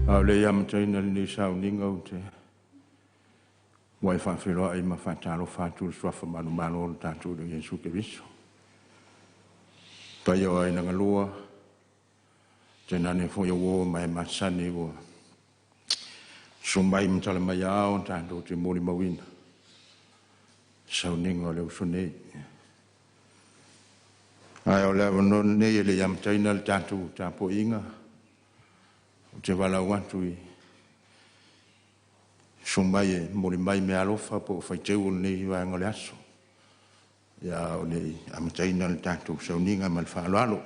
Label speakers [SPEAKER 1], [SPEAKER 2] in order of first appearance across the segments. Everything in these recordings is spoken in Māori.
[SPEAKER 1] le yam taina ni sau ni ngau te wai fa filo ai ma fa talo fa tu swa fa manu manu ta tu de Yesu ke viso pa yo ai na lua te nane fo yo wo mai masani wo sumbai mtala mai ao ta do te moli mawina sau ni ngau le usone ai o le non ne le yam taina le tatu ta po inga te wala watui sumbai mori mai me alofa po fai teu nei wa ngole aso ya o nei am taina le tatu sauninga mal fa alo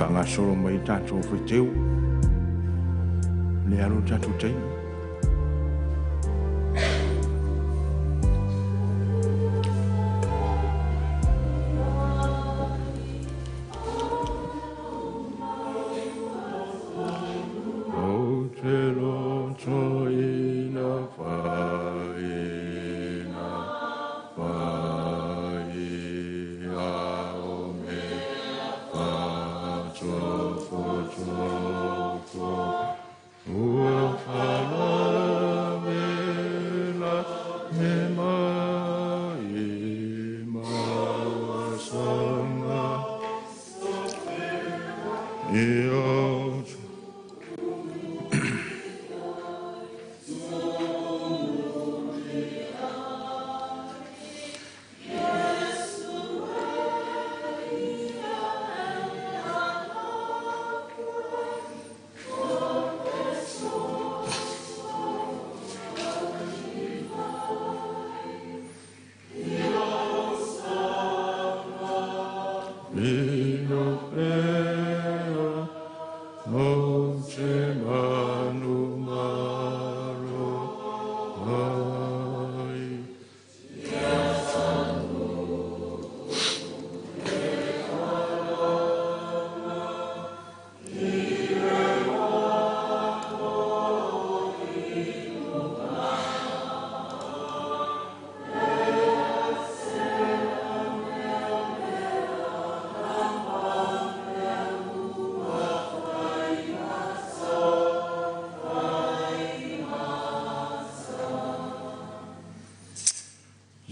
[SPEAKER 1] Whanga soro mai tātou whaiteu, le aro tātou tei. O te roto ina whaina, whaia o me ua whalamela me mai mawasanga e o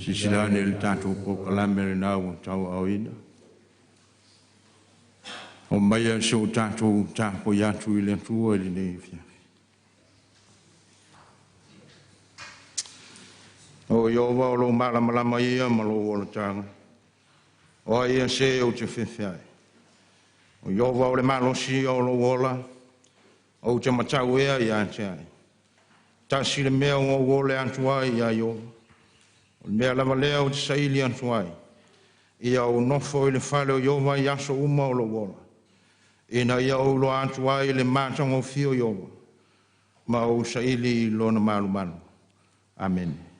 [SPEAKER 1] Sisilane il tātou pokalame nau tau auina. O mai a so tātou tāpo iatu I le tua ili nei fia. O iowa o lo malamalama ia malo o lo tanga. O ia se o te whiwhiai. O iowa o le malosi o lo wola. O te matau ea ia te ai. Tasi le mea o le antuai ia yo. O le mea lava lea o te saili antuai. Ia o nofo i le whale o iova i aso uma o lo wola. Ina ia o lo antuai le mātang o fio iova. Ma o saili lo na malu malu. Amen.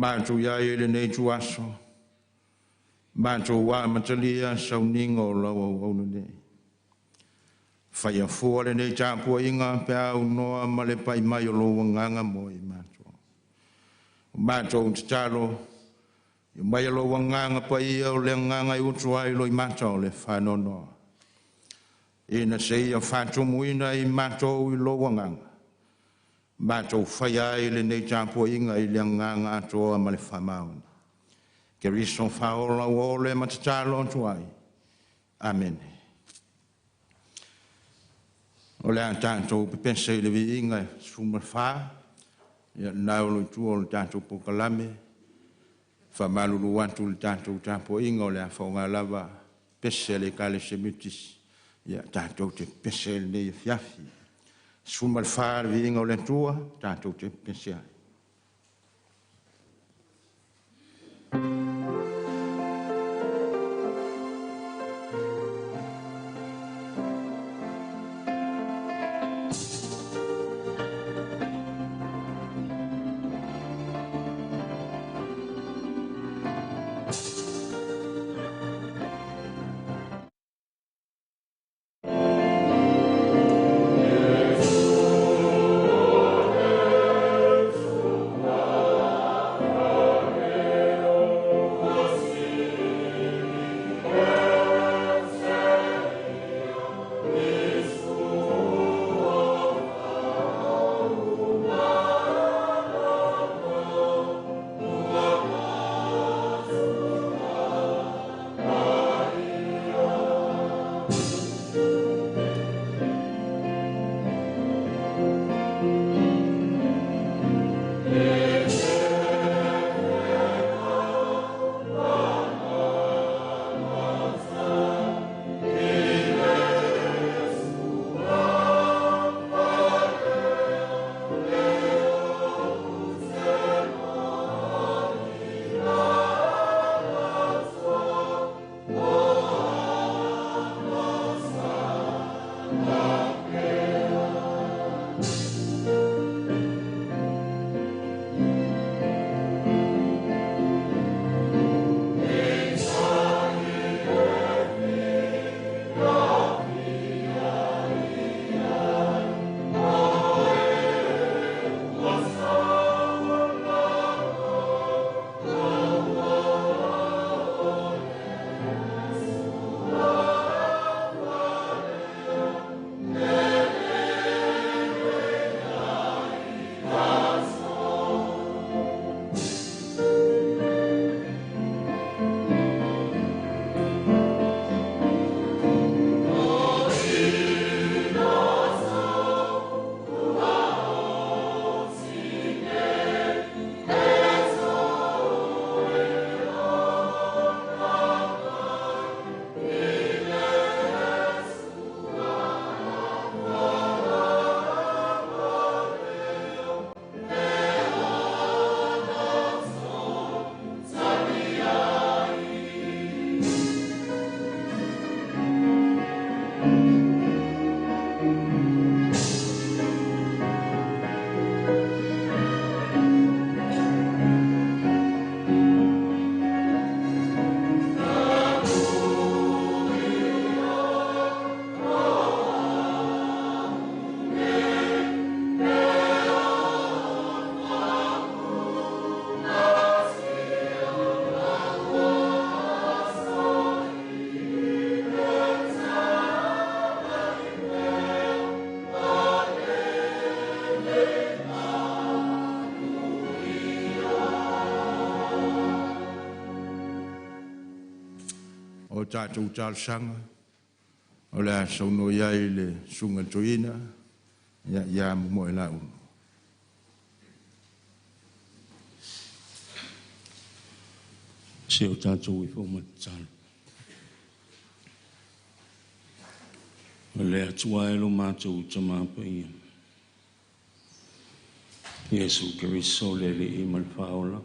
[SPEAKER 1] Mātou ia e le nei tu aso. Mātou wā matalia sau ninga o lau au nei. Whai a fua le nei tāpua inga pe au noa ma le pai mai o loa nganga mo i mātou. Mātou te talo, i mai o loa nganga pai au le nganga i utu ai lo i mātou le whano noa. Ina se ia whātou muina i mātou i loa nganga. Mātou whai ai le nei tāpua inga i le nganga atoa ma le whamauna. Ke riso whaola o le matatalo atu ai. Amen. O le tātou pepensa i le vi inga sumar wha. Ia naolo i tua o le tātou pokalame. Whamalulu atu le tātou tāpua inga o le a whaunga lava. Pese le kale semitis. Ia tātou te pese le nei fiafi. Sumar wha vi inga o le tua, tātou te pese ai. tātou tālsanga, o le sauno iai le sunga toina, ia mo e lau.
[SPEAKER 2] Se o tātou I whaumatālu. O le atua e lo mātou tamāpa ia. Iesu Keriso le I malwhaola.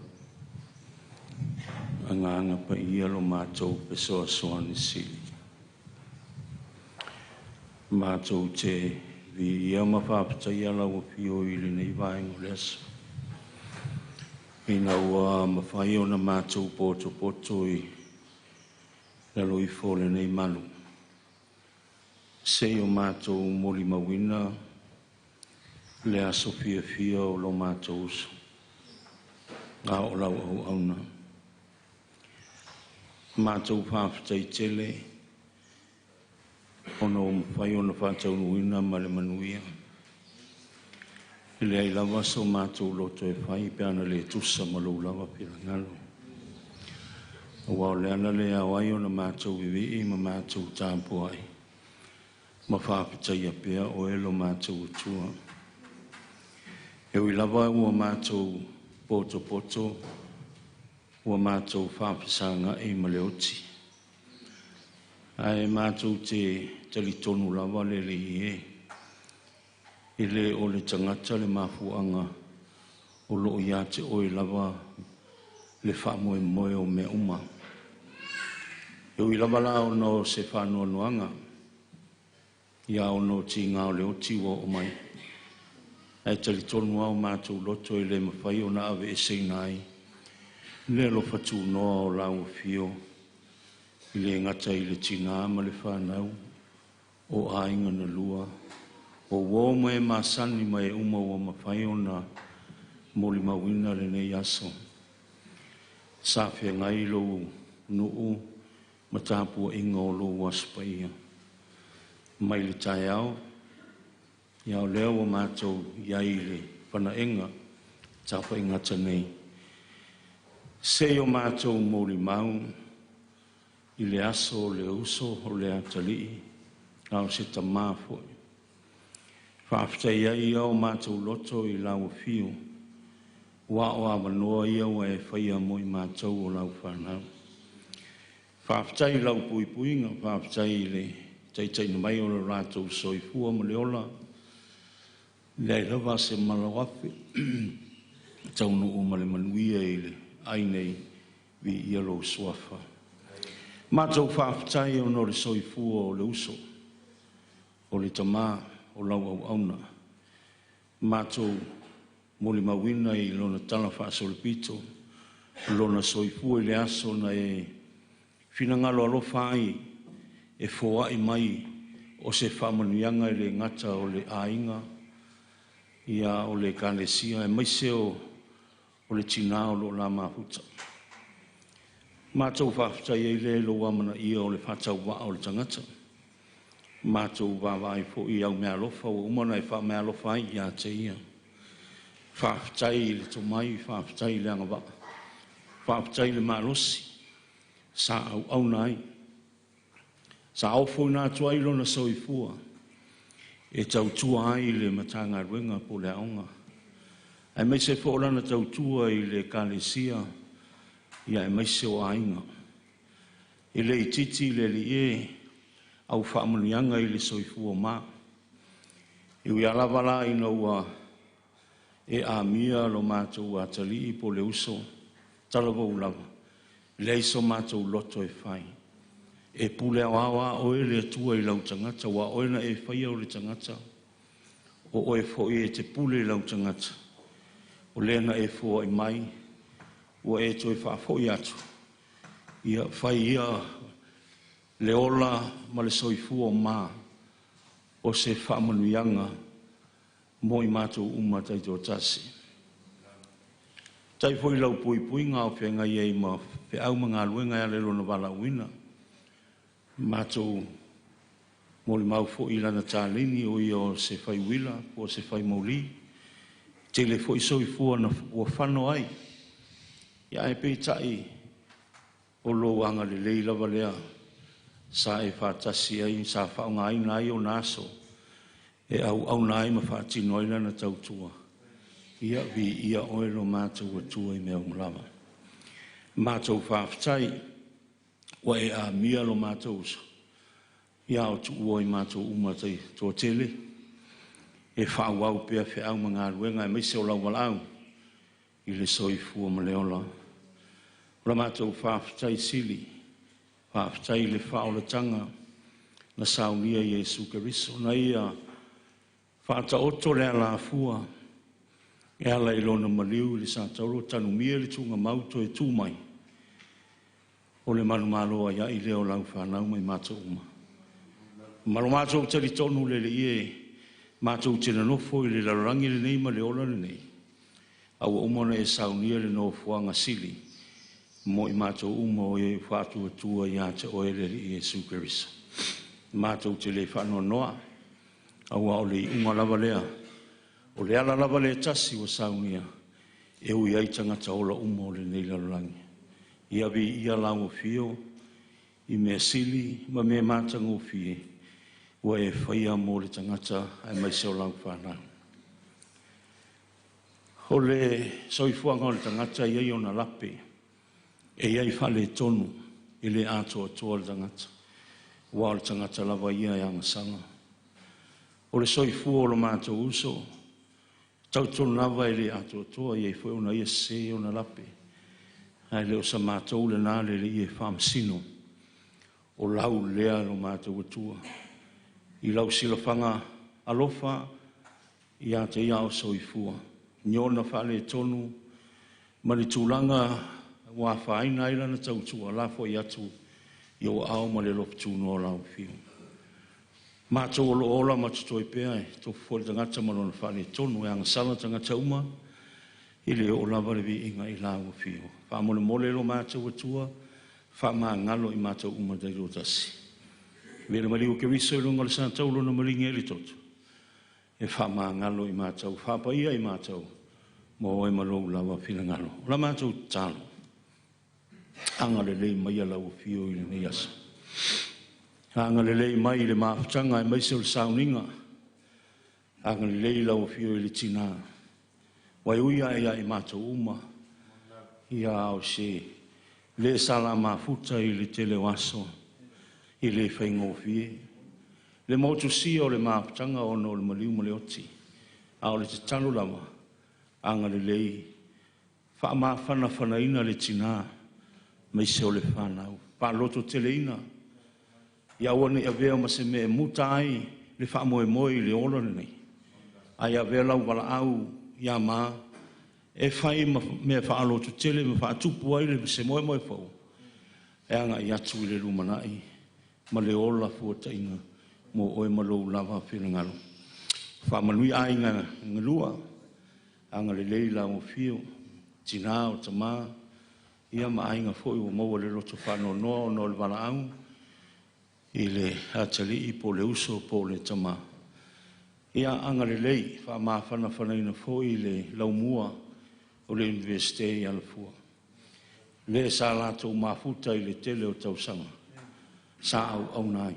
[SPEAKER 2] Anga pa ia lo mātou pesoa soani sili. Mātou te vi ia mawhapata ia lau pio ili nei vaengo leso. Ina ua mawhai o na mātou poto I lalo I fole nei malu. Se o mātou moli mawina le aso fia o lo mātou uso. Ngā o lau au auna. Mātou whāwhata I tele, ono mawhai o na whātau nuina ma le manuia. Le ai lava so mātou loto e whai peana le tusa ma lou lava pira ngalo. Wao le ana le awai o na mātou vivi ma mātou tāpu ai. Ma whāpita ia pia o elo mātou utua. E ui lava ua mātou poto, ua mātou whāpisanga e ma leoti. Ai mātou te talitonu lava le e. Ile o le tangata le mafuanga o loo ia te oe lava le whamoe o me uma. E ui lava la o no se whanua nuanga. Ia o no ti ngā o le oti wa o mai. Ai tali tonu au mātou loto I le mawhai o na ave e seinai. Le lo fatu noa o lau fio. I le ngata I le tina ma le whanau. O ainga na lua. O wo me masani mai uma o mawhai o na moli mawina le nei aso. Sa fia ngai lo nuu matapu inga o lo waspaia. Mai le tai au, iau leo o mātou iai le whanaenga, tapa ingata nei. Se o mātou mōli mau, I le aso o le uso o le atalii, au se ta māfoi. Whaafta iai au mātou loto I lau fio, wa o awanoa iau e whaia mo I mātou o lau whanau. Whaafta I lau puipuinga, whaafta I le taitai na mai o le rātou soifua ma le ola. Le rawa se malawafe. Taunu o ma le manuia I le ainei vi ia lo suafa. Mātou whaafitai o no le soifua o le uso. O le tamā o lau au auna. Mātou moli mawina I lona tala whaasolipito. Lona soifua I le aso na e finangalo alofa ai. E fōa I mai o se whamanuianga I le ngata o le ainga, ia o le kālesia, e maise o le tina o lo la mahuta. Mātou whawhitai e le lo wamana ia o le whatau wa o le tangata. Mātou wawai fo I au mea lofa, o umana e wha mea lofa ai ia te ia. Whawhitai le tomai, whawhitai le angawaka. Whawhitai le malosi, sa au nai. Sa aufo nā tua I lona soifua, e tau tua ai le matanga ruenga po le aonga. Ai meise fōlana tau tua I le kālesia, ia e meise o ainga. I le ititi le li e, au whaamanianga I le soifua mā. I ui alavala I na ua e a mia lo mātou atali po le uso, talawa ulawa. Le iso mātou loto e whai. E pule awa o le atua I lau tangata, wa o na e whaia o le tangata, o e fōi e te pule I lau tangata, o le na e fōa I mai, o e toi whaafoi atu, ia whai ia le ola ma le soifua mā, o se whaamanuianga, mo I mātou umatai tō tasi. Tai fōi lau pui ngā o whenga iei ma whe au mga luenga ia le lona wala uina, Mātou moli mau fo I lana tālini o I o se whai wila, o se whai mauli, te le fo I soifua na ua whano ai. Ia e pei tai o lo anga le lei lava lea, sa e whātasi ai sa whaongai nai o naso e au nai ma whaatino ina na tautua ia vi ia oelo mātou atua I mea umlawa mātou whaafitai wa e a mia lo mātou uso ia o tu ua I mātou umatai tō tele e whaawau pia whiau mga ruenga e meise o lau walau I le soifua ma leola ora mātou whaafitai sili whaafitai le whaolatanga na saunia Iesu Keriso na ia whaata oto lea la fua e ala ilona maliu le sa tauro tanu mia le tunga mauto e tūmai o le malumaloa ia I leo lau whanau mai mātou uma Malo mātou tari tonu le ie mātou tena nofo I le larangi le nei ma le ola le nei au umana e saunia le nofuanga sili mo I mātou uma o e whātua tua ia te oele le Iesu Keriso mātou te le whanau noa au au le unga lava lea o le ala lava le tasi wa saunia e ui ai tangata ola uma o le nei larangi ia vi ia lau o fio I mea sili ma mea mātanga o fie wa e whaia mo le tangata ai mai seo lau whanau o le soifuanga o le tangata ia I ona lape e iai whale tonu I le ato toa le tangata wa le tangata lava ia e angasanga o le soifua o le mātou uso tautonu lava I le ato toa iai whai ona ia se ona lape ai le o sa mātou le nā le ie whamasino o lau lea lo mātou atua I lau silafanga alofa ia te ia o soifua Nyona whale tonu mani tūlanga wa whaina ila na tautua la fo I atu I o ao ma le loptūno o lau whiu. Mātou olo ola matutoi pēa e tō fwori tangata malona whale tonu e angasala tangata uma I le o lava le vi inga I lau whiu. Whamole mole lo mātou atua whama ngalo I mātou uma dai rotasi. Mele maliu ke riso I lunga le sātau lona malingi e li totu. E whama ngalo I mātou, whapa ia I mātou. Mo e malou lawa whina ngalo. La mātou tālo. Anga le lei mai ala o fio I le nei asa. Anga le lei mai le maafutanga e maise o le sauninga. Anga le lei la o fio I le tina. Wai uia ia I mātou uma. Ia au se. Le sala maafuta I le tele waso. I le whaingo fie. Le motu si o le maafutanga o no le maliu ma le oti. Ao le te talo lama. Anga le lei, wha maa whana ina le tina, mai se o le whanau. Pa loto tele ina, ia wane a vea ma se me muta ai, le wha moe le ola nei. Ai a vea lau wala au, ia maa, e whai me wha loto tele, me wha tupu ai le se moe fau. E anga I atu I le lumanai, ma le ola fuata inga, mo oe malou lava whina ngalo. Wha manui ai ngalua, anga le leila o fio, tina o tama, ia ma ainga foi o maua le roto whano noa o no le wala au, I le atali I po le uso po le tama. Ia anga le lei, wha maa whana ina foi le laumua o le universite I alafua. Le sa lato mafuta I le tele o tausanga, sa au nai.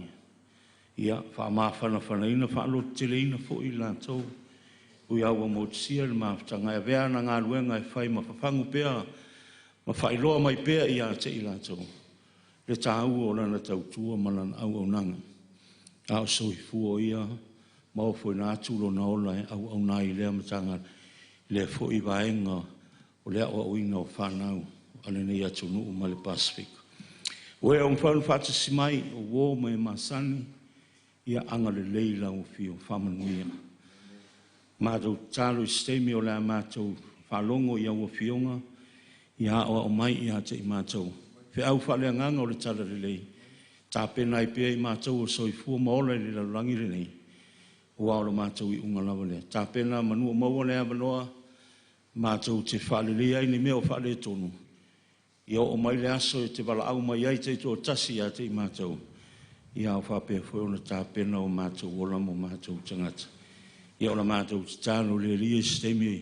[SPEAKER 2] Ia wha maa whana ina wha tele ina foi lato, ui aua mo tisia le maafutanga e vea na ngā ruenga e whai ma whapangu pēa ma whailoa mai pēa I a te I lātou le tāu o lana tautua ma lana au nanga au soifua ia ma o fwoi nā tūlo na ola e au nā I lea matanga le fo I vaenga o lea o uinga o whanau ane nei atu nuu ma le Pacific ue o mwhanu whatasi mai o wō mai masani ia anga le leila o fio whamanuia Mātou tālo I stemi o lea mātou whalongo I au fionga I a o mai I a te I mātou. Whe au whalea nganga o le tala le lei. Tā pena I pia I mātou o soifua maola I le larangi le nei. O aolo mātou I unga lawa lea. Tā pena manua maua lea manoa mātou te whale lea I ni mea o whale tonu. I o mai le aso te wala au mai ai te to tasi a te I mātou. I au whapea whaona tā pena o mātou o lamo mātou tangata. I o la mātou te tālo le lia sistemi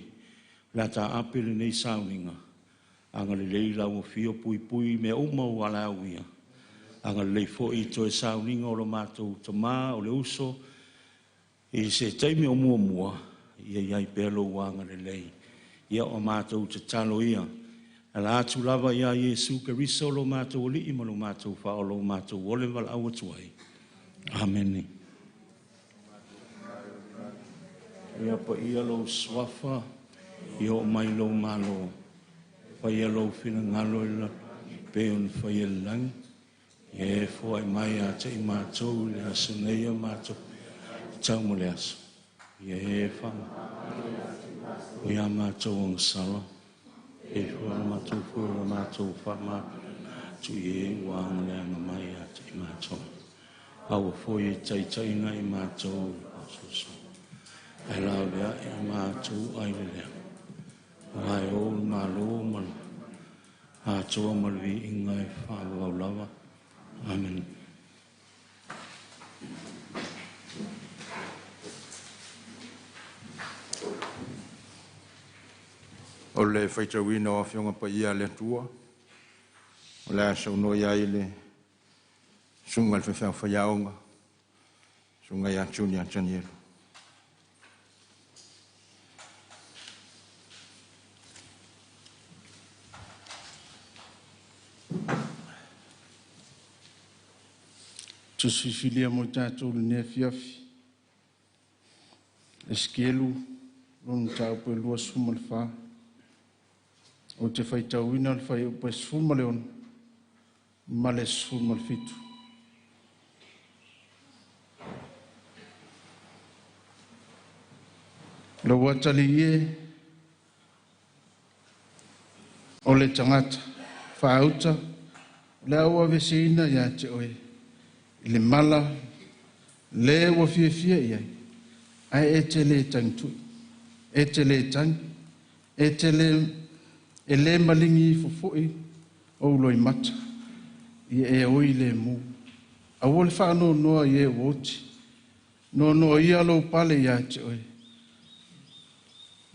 [SPEAKER 2] la tā apele nei sauninga. Anga le leila o fio pui me uma o ala uia. anga lei fo I to e sauninga o lo mātou tama o le uso I se taimi o mua ia iai pelo wanga le lei ia o mātou te talo ia ala atu lava ia Yesu Keriso lo mātou o li ima lo mātou wha o lo mātou o le wala awa tuai Amen ia pa ia lo swafa ia o mai lo malo pa ia lo fina ngalo ila pe un fa ia lang e fo ai mai a te mātou le asaneia mātou tau mo le aso e fa ia mātou ang sala e fo mātou fo mātou fa ma tu e wang le anga mai a te mātou awa fo i tai na I mātou so ai la vea e mātou ai le lea ai o malo man a toa malvi inga e whālau lava Amen
[SPEAKER 1] O le whaitawina o whionga pa ia le tua. O le asa uno ia I le sunga le whewhau whaiaonga. Sunga ia tuni a taniero.
[SPEAKER 3] Tusifilia mo tātou le nea fiafi. Eskielu, lonu tāu pe lua suma le wha. O te whaitauina le whai upa suma le ona. Ma le suma le fitu. Le watali ie. O le tangata. Whaauta. Le aua vesina ia te oe. I le mala, le ua fia iai, ai e te le tangtui, e te le tangi, e te le malingi fofoi o uloi mata, I e oi le mu. A wole whaano noa I e woti, no noa ia lo pale ia te oi.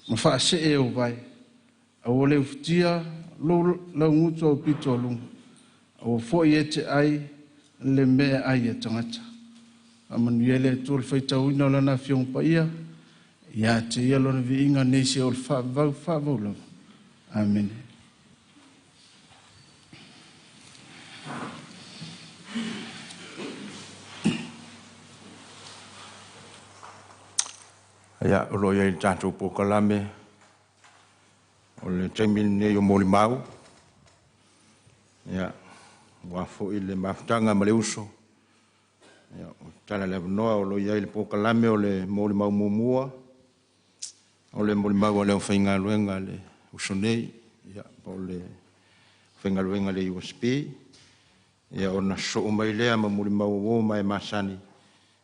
[SPEAKER 3] Ma wha se e o vai, a wole ufutia lo ngutu au pito alunga, a wo foi e te ai, le mea ai e tangata. A manuele tōle whaitauina lana whiong pa ia, ia te ia lona vi inga neisi o le whavau lava. Amen.
[SPEAKER 1] Ia, o loia I tātou pōkalame, o le taimin nei o mōli mau. Ia, wafo I le mafutanga ma le uso. Ia, o tala le avanoa o loia I le pōkalame o le mōli mau mumua. O le mōli mau o le whainga luenga le uso nei. Ia, o le whainga luenga le USB. Ia, o na so o mai lea ma mōli mau o mai masani.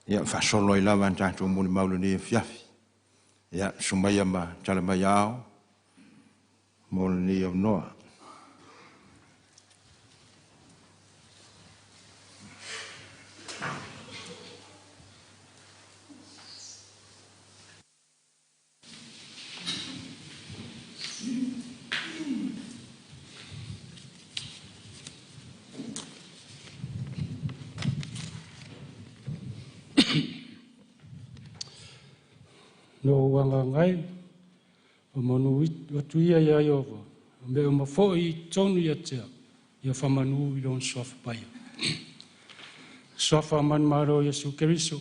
[SPEAKER 1] Ia, whasolo I lava tātou mōli mau le ne fiafi. Ia, sumaya ma tala mai ao. Mōli ne avanoa.
[SPEAKER 4] No wanga ngai, o manu watu ia ia iova, me o mafo I tonu ia tea, ia whamanu I lon swafa paia. Swafa man maro Yesu Keriso,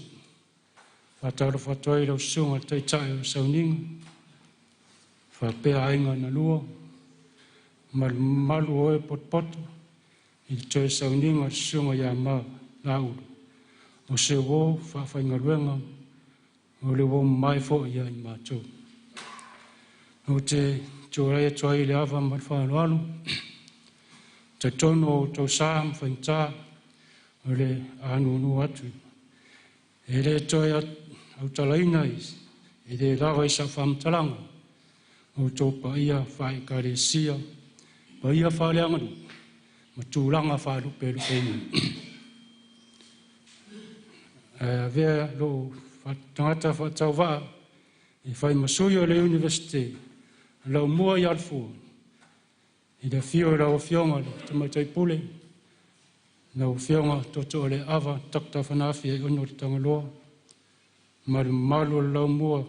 [SPEAKER 4] whatara whatoi rau sunga teitai o sauninga, whapea ainga na lua, malu oe potpoto, I toi sauninga sunga ia ma Laulu, o se wo whawhainga ruenga, o le wo mai fo ia I mātou. O te tōrei toi le awa mai whanau te tono o tau sāma whaintā o le anu nu atu. E le toi au talaina e le rawa I sa whamtalanga o tō pa ia whai kare sia, pa ia whaleanganu, ma tūranga whalupe ni. Vea lo tangata whatau waa, I whai masui o le universite, lau mua I alfua, I le fio rau fionga le tamaitai pule, na ufionga toto le ava takta fanafi e ono tangaloa ma le malo lau mua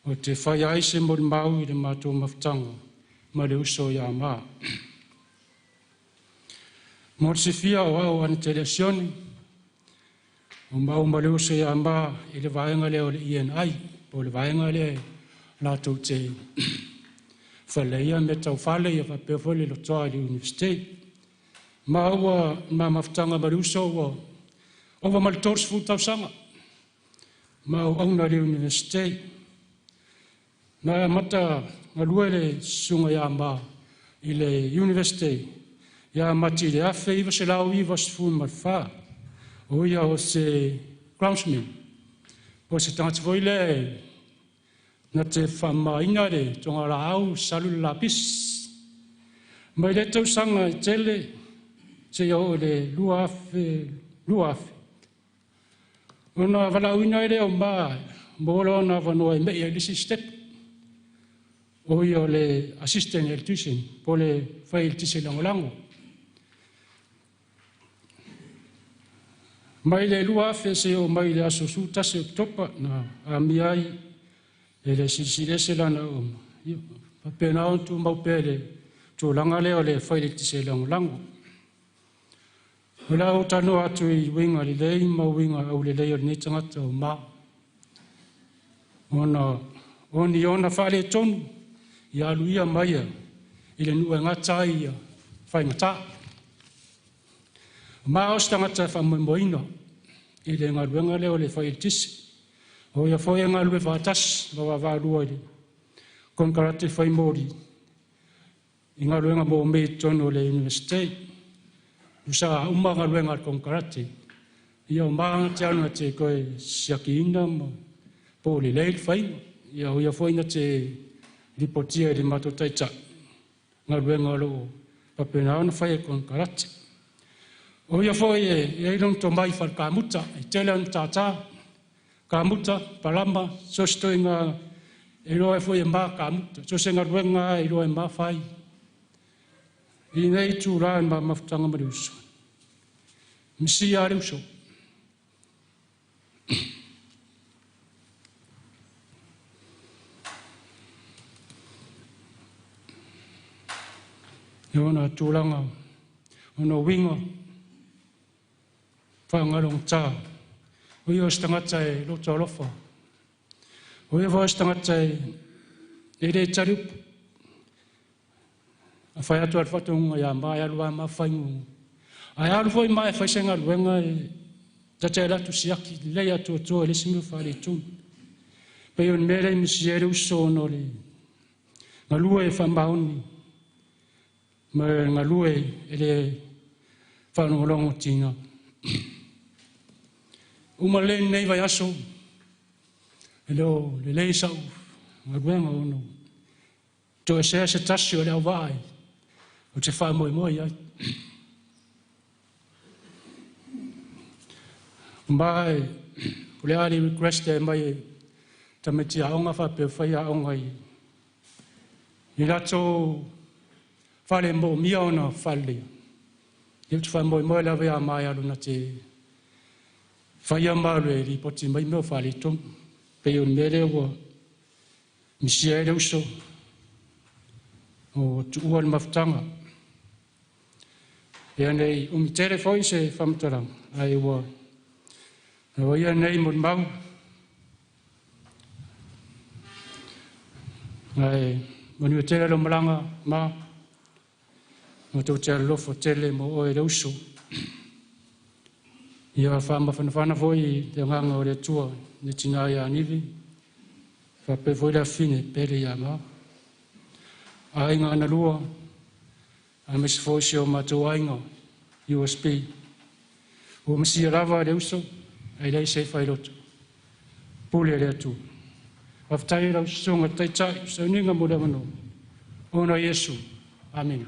[SPEAKER 4] o te whai aise mo le mau i le mātou maftanga ma le uso ia maa. Mo se fia o au ane te leasioni o mau ma le uso ia maa i le vaenga leo le INI po le vaenga le lātou te whaleia me tau whale ia whapewhole lo toa i le universiteit. Ma ua ma maftanga ma le uso o ma le tors fultausanga. Ma o auna le universiteit. Na mata ngalue le sunga ia ma i le universiteit. Ia mati le afe iwa se lau iwa se fun ma wha. O ia o se groundsman. Po se tangata foi le na te whama inga le tonga la au salu la pis. Ma i le tausanga i tele se o le luafe. Ona walauina ele o ma molo na vanoa me ia lisi step. O ia le assistant electrician po le fail tise langolango. Mai le luafe se o mai le aso suta se topa na amiai e le silese lana o pena o tu mau pele tu langa le o le fail tise langolango. Ola o tano atu i winga li lei ma winga au le lei o ni tangata o ma. Oni ona whale tonu i alu ia maia i le nua ngata ia whai ngata. Ma o stangata whamoimoina i le ngā ruenga leo le whai tisi. O ia whai ngā lue whātas ma wawārua i le konkarate whai mori i ngā ruenga mō me tonu le universiteit. Usa umanga ruenga konkarate. Ia maanga te anu te koe siaki ina ma po le leil whainga. Ia whainga te ripotia i mato taita. Ngā ruenga lo papena ana whai konkarate. O ia whai e ilong to mai whal kāmuta. I tele anu tātā. Kāmuta, palama, sostoi ngā e roa e whai e mā kāmuta. Sose ngā ruenga e roa e mā whai. I nei tū rā e mā mawhtanga mari uso. Misi a reuso. E ona tūranga, ona winga, whangarong tā. O ia stangata e lota alofa. O ia wa stangata e re tariupu. A whai atu al whatunga ia mai alua ma whaingunga. Ai alu foi mai fai senga luenga e tatai latu siaki lei atu atua le simu whare tūn. Pei on mere misiere uso no le ngalue e whamauni ma ngalue e le whanongolongo tina. Uma le nei vai aso e leo le lei sau ngaluenga ono. To e sea se tasi o le au vai o te whamoimoi ai. Mai, pule ari request e mai tameti aonga whape whai aonga i. I rato whale mo mia ona whale. I utu wha moi lawe a mai alu na te whai a maru e ri poti mai meo whale tom. Pei on mere ua misia ere uso o tu uan maftanga. E anei umitere fwoi se whamtarang. Ai ua o ia nei mo mau. Ai moni o tele lo malanga ma. Mo tau te alofo tele mo oe reuso. Ia whama whanawhana foi te nganga o le tua ne tina ia anivi. Whape foi la fine pere ia ma. A inga ana lua. A mesi foi se o matou ainga USB. O mesi rava reuso. Ai lei sei whai roto. Pule rea tu. Whaftai rau songa taitai, sau ninga mura mano. Ona Yesu. Amen.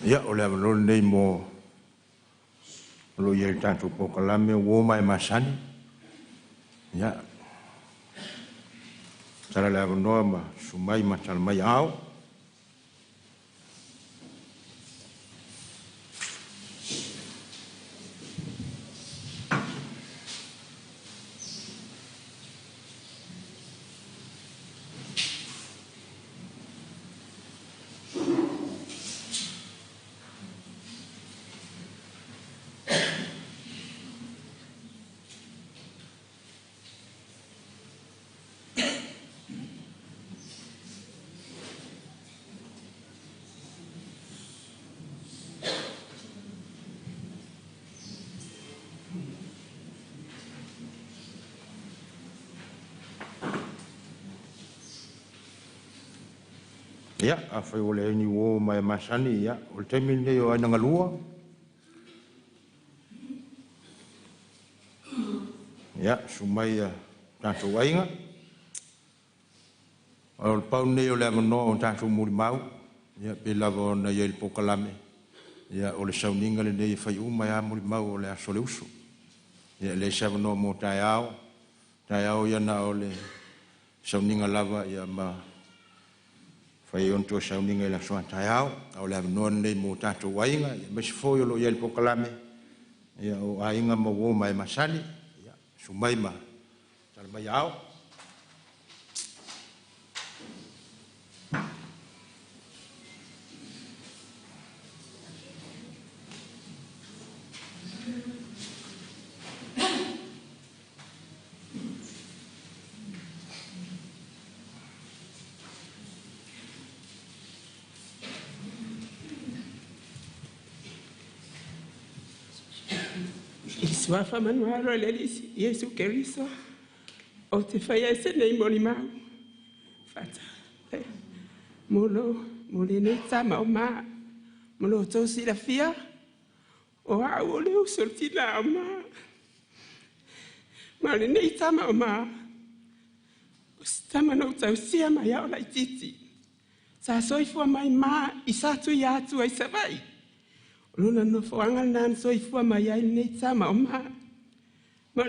[SPEAKER 1] Ia o le avalolo nei mo lo ia i tātou pokalame o mai masani. Ia. Tara le avanoa ma sumai ma tala mai au. Ia, a whai o le ni o mai masani, ia, o le teimi nei o aina ngalua. Ia, sumai a tātou ainga. O le pau nei o le amanoa o tātou muri mau. Ia, pe lava o na ia il pokalame. Ia, o le sauninga le nei whai umai a muri mau o le aso le uso. Ia, le savanoa mo tai au. Tai au ia na o le sauninga lava ia ma fai on to sauninga la soa tai au. O le amanoa nei mo tātou ainga. Ia, ma se foi o lo ia il pokalame. Ia, o ainga ma o mai masani. Ia, sumai ma. Tala mai au.
[SPEAKER 5] Iswafa manualo lelisi Yesu Kristo o te whaia se nei mori mau fata mole ne tama o ma molo to si la fia o a o le usortina o ma le ne tama o ma o stama no tau sia mai o la titi sa soifua mai ma isatu ya tu ai savai luna no foanga nan soifua mai ai nei tama o ma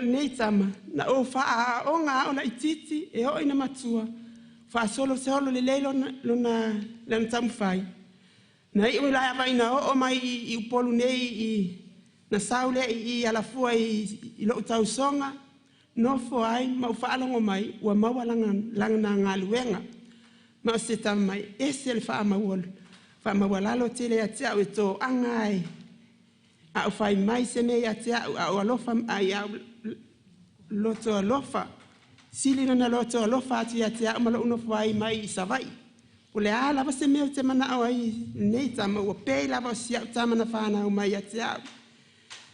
[SPEAKER 5] nei tama na o fa o nga o na ititi e o ina matua fa solo le lelo luna lan tam fai na i wala vai na o mai i polu nei i na saule i ala fua i lo tau songa no fo ai ma fa longo mai wa ma wala langa nga luenga ma se tam mai esel fa ma wol fa ma wala lo tele ya tia o to angai a fai mai se me ya tia o alofa ai loto alofa sili na loto alofa tia tia ma lo no fai mai savai o le ala va se me te mana ai nei tama o pe la va sia tama na fa na o mai ya tia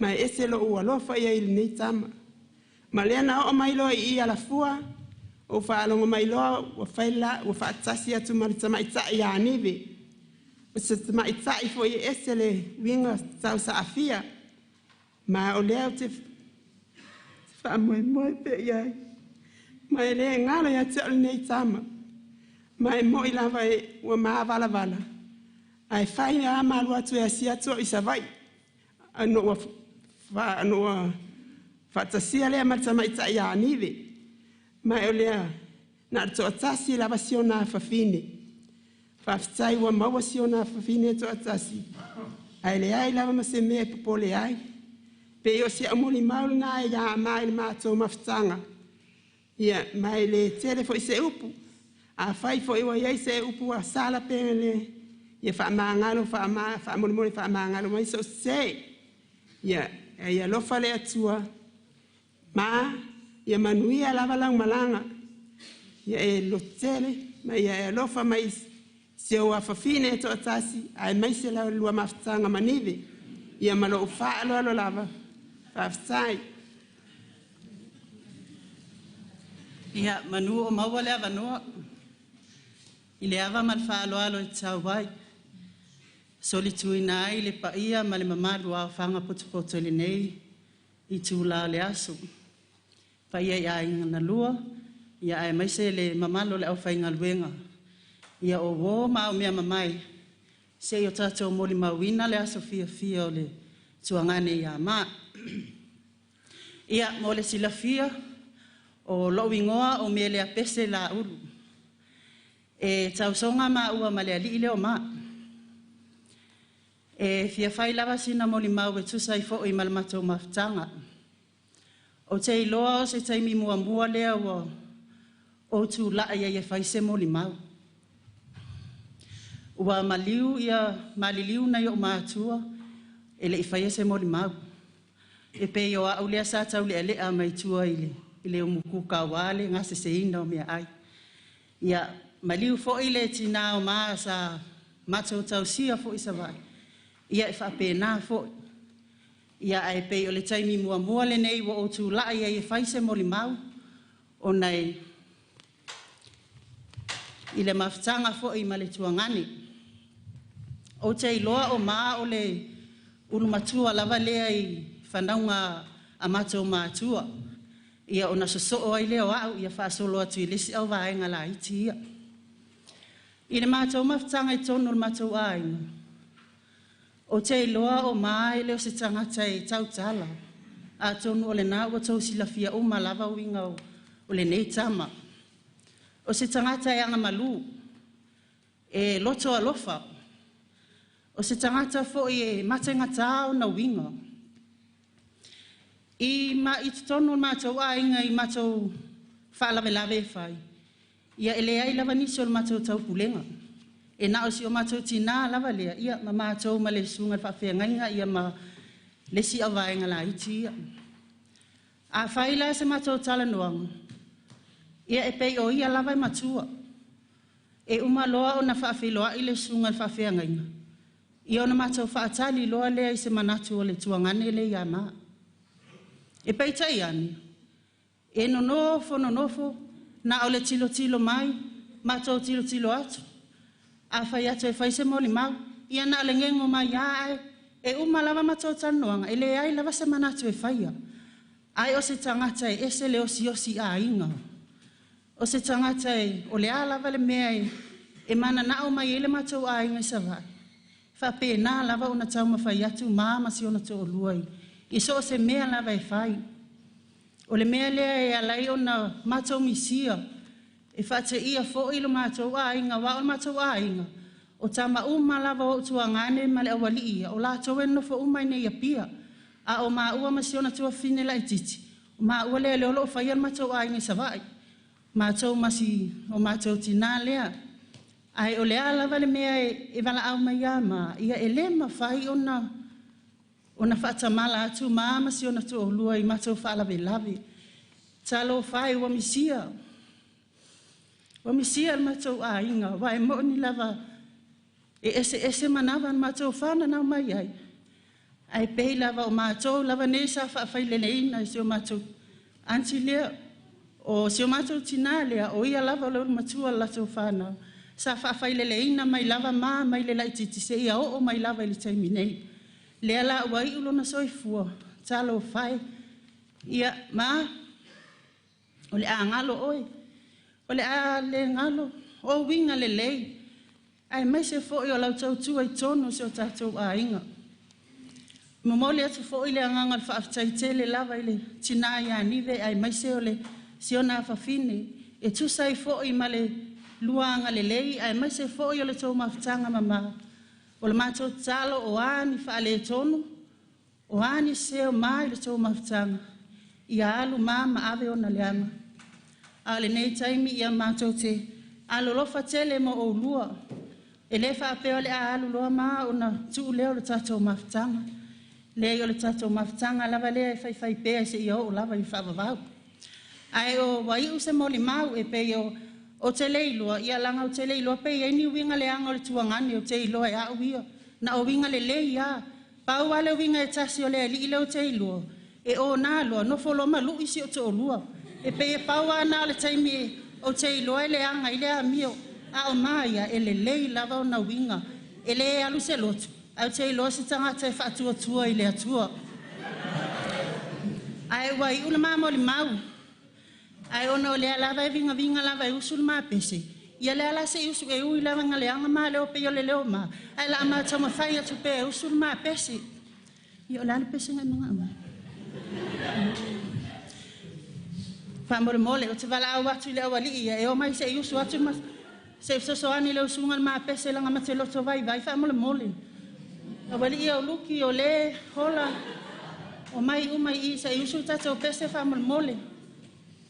[SPEAKER 5] mai eselo o alofa ia il nei tama ma le na o mai lo i ala fua o fa longo mai lo o fa la o fa tsasia tu mari tama itsa ya nive o se tama itsa I fo i esele winga tau sa afia ma o le te fa moi pe ia mai le ngala ya tsa nei tama mai moi la vai o ma vala ai fai a ma lo tu ya sia tu I savai ano fa ano fa tsasia le ma tama itsa ya nive mai o le na to tsasi la vasiona fa fine fa tsai wa ma vasiona fa fine to tsasi ai le ai la ma se me po le ai pe yo si amuli maul na ya mai ma to maftanga ia mai le telefo se upu a fai fo iwa ia se upu a sala pele ia fa mangalo fa amuli fa mangalo mai so se ia lo fa le atua ma ia manuia lava lang malanga ia e lotele mai ia lo fa mai se o afafine to atasi ai mai se la lua maftanga manive ia malo fa lo lava fa sai
[SPEAKER 6] ia manu o mawale avanoa ile ava mal fa lo tsawai solituina ile pa ia male mamadu a fanga poto le nei I tula le asu pa ia ia na lua ia ai mai se le mamalo le au fainga luenga ia o wo ma o mea mamai se o tātou moli mawina le aso fia o le tuangane ia mā. Ia mo le silafia o lo ingoa o me le apese la ulu. E tausonga ma ua ma le ali leo mā. E fia fai lava sina moli mau e tusai fo i malamatou mafutanga. O te iloa o se taimi mua lea o tu la ia fai se moli mau. Ua maliliu na i o mātua e le i fai se moli mau. E pe yo au lea sa tau le a mai tua i le o muku ka wale ngase se ina o mea ai. Ia maliliu fo i le tina o maa sa matou tau sia fo i sa vai. Ia e whapena fo. Ia ai pe o le taimi mua le nei wa o tu la ia e fai se moli mau. O nei i le mafutanga fo i ma le tuangani. O te iloa o maa o le unumatua lava lea i whanaunga a matou mātua. Ia o na soso ai leo au ia whaasolo atu i lesi au vaenga la iti ia. I le matou mafutanga i tonu le matou aina. O te iloa o maa i leo se tangata i tautala. A tonu o le nā ua tau silafia o malava winga o le nei tama. O se tangata e anga malu. E loto alofa. O se tangata fo i matenga tau na winga. I tonu matou ainga i matou whaalawe fai. Ia ele ai lava nisi o matou tau pulenga. E na o si o matou tina lava lea. Ia ma matou ma le sunga whawhengainga ia ma lesi awaenga la iti ia. A whaila se matou tala noanga. Ia e pei o ia lava i matua. E umaloa o na whawhiloa i le sunga whawhengainga. Ia o na matou whaatali loa lea i se manatu o le tuangane le ia maa. E peitai ani, e nonofo, na o le tilo mai, matou tilo atu. A whai atu e whai se moli mau, ia na le ngengo mai ai, e lava matou tanoanga, e le ai lava se manatu e whaia. Ai o se tangata e ese le osi a inga. O se tangata e o le a lava le mea e mana na o mai ele matou a inga i savai. Whape na lava o na tau mawhai atu maa si o na to o luai. I so se mea lava e whai. O le mea lea e alai o na matou misia. E whate ia fo ilo matou a inga, wa o matou a inga. O tama lava o tuangane ma le awali ia. O la tau eno fo umai ne ia pia. A o maa ua masi o na tua fine la ititi. O maa ua lea leo o whaian matou a inga i savai. Matou masi o matou tina lea. Ai o lea lava le mea e wala au mai ama. Ia e le ma whai o na whaatamala atu maama si ona to lua i matou whaalawe. Talo whai wa misia. Wa misia matou a inga. Wa e mo ni lava e ese manawa matou whana nau mai ai. Ai pei lava o matou lava nesa whaafai lele ina i si o matou anti lea. O si o matou tina lea o ia lava o leo matua latou whanau. Sa whaafai lele ina mai lava maa mai le laititi se ia o mai lava ili taimi nei. Lea la wai ulo na soifua, talo whai. Ia maa, o le a ngalo oi. O le a le ngalo, o winga le lei. Ai mai se fo i o lau tau tua i tono se o tatou a inga. Mamole atu fo i le angangal whaaftaitere lava i le tina ia nive. Ai mai se o le siona whawhine. E tusai fo i ma le luanga le lei. Ai mai se fo i o le tau maftanga mama. O le matou talo o ani whaale tonu, o ani seo mai le tau mafutanga. Ia alu mama ave o na leanga. A le nei taimi ia matou te alolofa tele mo o lua. E le whaapeo le a alu loa maa o na tuu leo le tatou mafutanga. Le o le tatou mafutanga lava lea e whai pēa se ia o lava i whaavavau. Ai o waiu se moli mau e pe o te leilua, ia langa o te leilua, pe ia ni winga le anga o le tuangani o te iloa e au ia. Na o winga le ia. Pau wale o winga e tasi o le li ile o te iloa. E o nā loa, no folo ma lu isi o te o lua. E pe e pau ana le taimi o te iloa e le anga i le amio. A o maia e le lei lava o na winga. E le alu se lotu. A o te iloa se tangata e whaatua tua i le atua. Ai wai una mamo le mau. Ai ona o lea lava e vinga lava e usul mapese. ia le ala se usu e ui lava ngaleanga ma leo pe le leo ma ai la ma tama fai atu pe usu ma pesi ia la pesi ngai manga fa mole o te vala au atu le awali ia e o mai se usu atu ma se so ani le usu ngal ma pesi langa ma te loto vai fa mole awali ia o luki o le hola o mai umai I se usu tata o pesi fa mole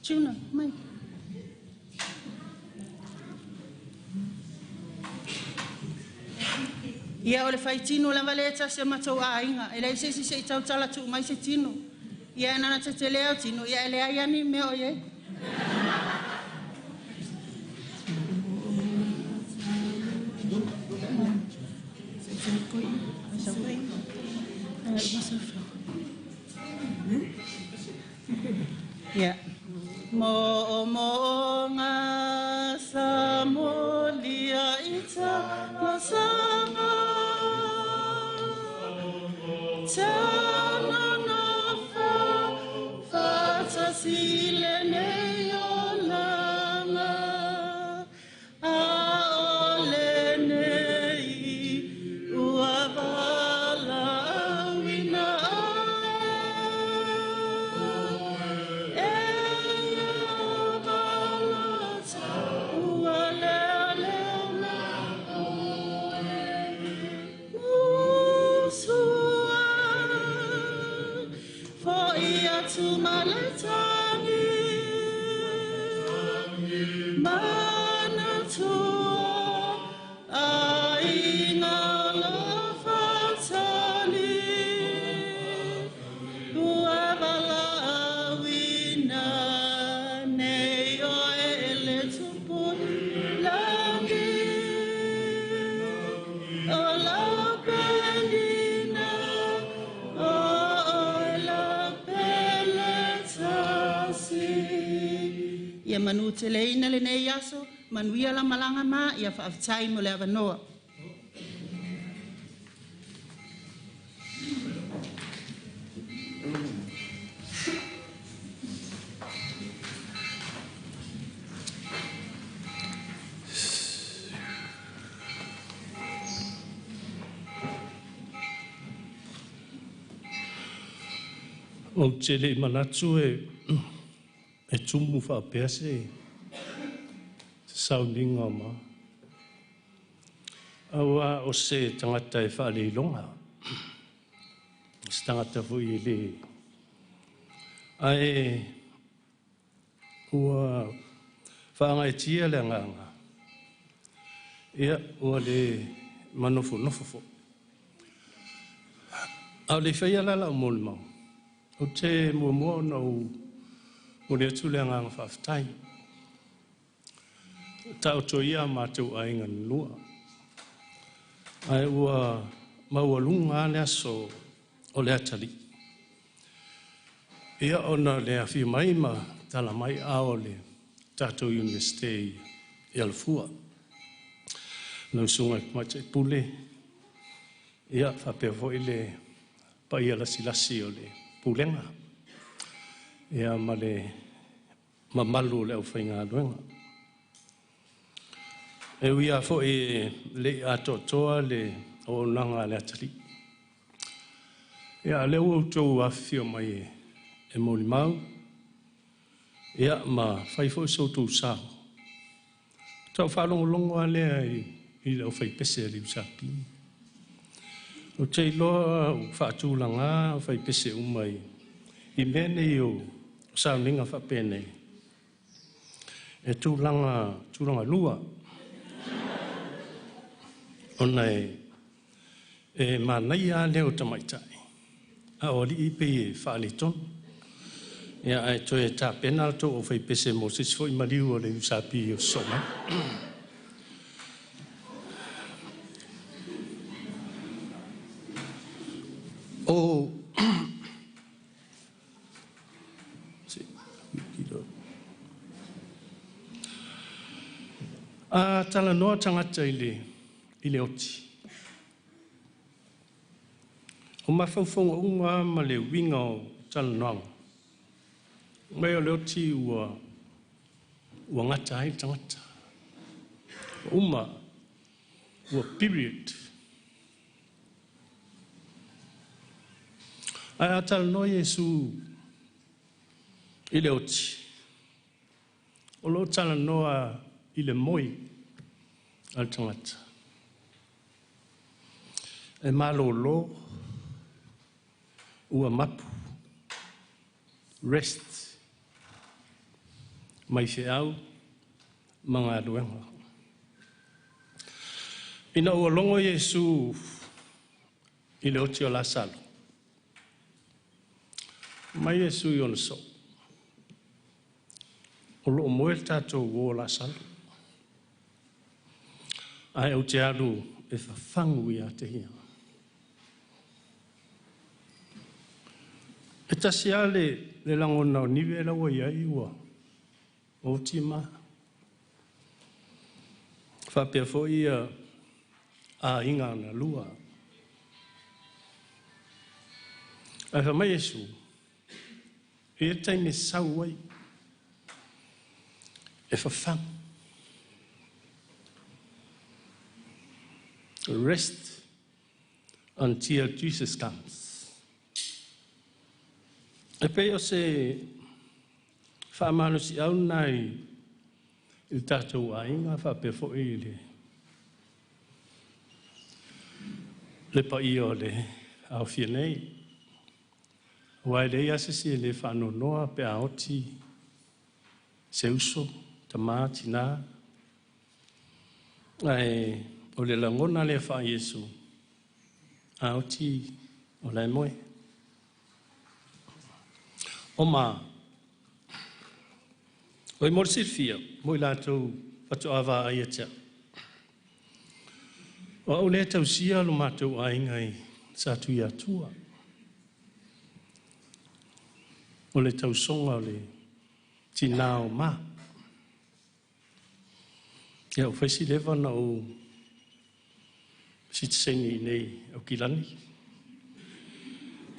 [SPEAKER 6] tuna mai ia o le fai tino la valeta se matou ainga e le se tau tala tu mai se tino ia nana te leo tino ia le ai ani me o ye ia mo nga sa mo lia ita masanga tana na fa sile ne olanga a ole nei uavala wina ia manu te leina le nei aso manuia la malanga ma ia whaafitai mo le avanoa.
[SPEAKER 2] O te le manatu e tumu whaapese sauninga ma. Aua o se tangata e whaale longa. Se tangata fui le. Ai ua whaanga e tia le nganga. Ia ua le manofo nofofo. Au le whaia lala o mole mau. O te mua na o le atu le ngang whaftai. Tau to ia mātou ainga lua. Ai ua maua lunga le aso o le atali. Ia ona le awhi mai ma tala mai ao le Tatou University i Alfua. Nau sunga kumata i pule. Ia whapewho i le paia lasi o le pulenga. Ia ma le mamalu le au whainga luenga. E uia fo e le atotoa le o nanga le atali. Ia le utou a fio mai e moli mau. Ia ma whaifo so tu sao. Tau whalongolongo a lea i le au whaipese a liu sapi. O te iloa whaatūlanga o whaipese umai. I mene i o sauninga whapene. E tūlanga lua. Ona e manai a leo tamaitai. A ori i pe e whaale ton. Ia ai to e tā pena to o whaipese mo sisfo i mariu o le usapi o soma. O a tala noa tangata i le oti. O mawhauwhonga unga ma le winga o tala noanga. Mai o le oti ua ngata ai tangata.
[SPEAKER 7] Uma, ua period. Ai atal no Yesu i le oti. O lo tala noa i le moi al tangata. E malolo ua mapu. Rest. Mai se au mga aluenga. Ina ua longo Yesu i le oti o la salo. Mai Yesu i ona so. O loo moe tātou o la salo. Ai au te alu e whawhangu i a te hia. E tasi ale le langona o niwe la wa iai ua. O tima. Whapea fo ia a inga na lua. Ai whamai Yesu. E taime sau ai. E whawhangu. Rest until Jesus comes. E pei o se whaamano si au nai i tātou ainga whape fo i le pa i o le au fia nei. Wai le ia se si le whano noa pe a oti se uso, tamā, tina. Ai o le langona le wha Yesu a oti o lai moe. O mā, o i morsi fia, mo i lātou whatu awa ai atia. O au le tau sia lo mātou a ingai sa tui atua. O le tau songa o le tina o mā. Ia o whaisi lewa na o sitsengi nei o kilani.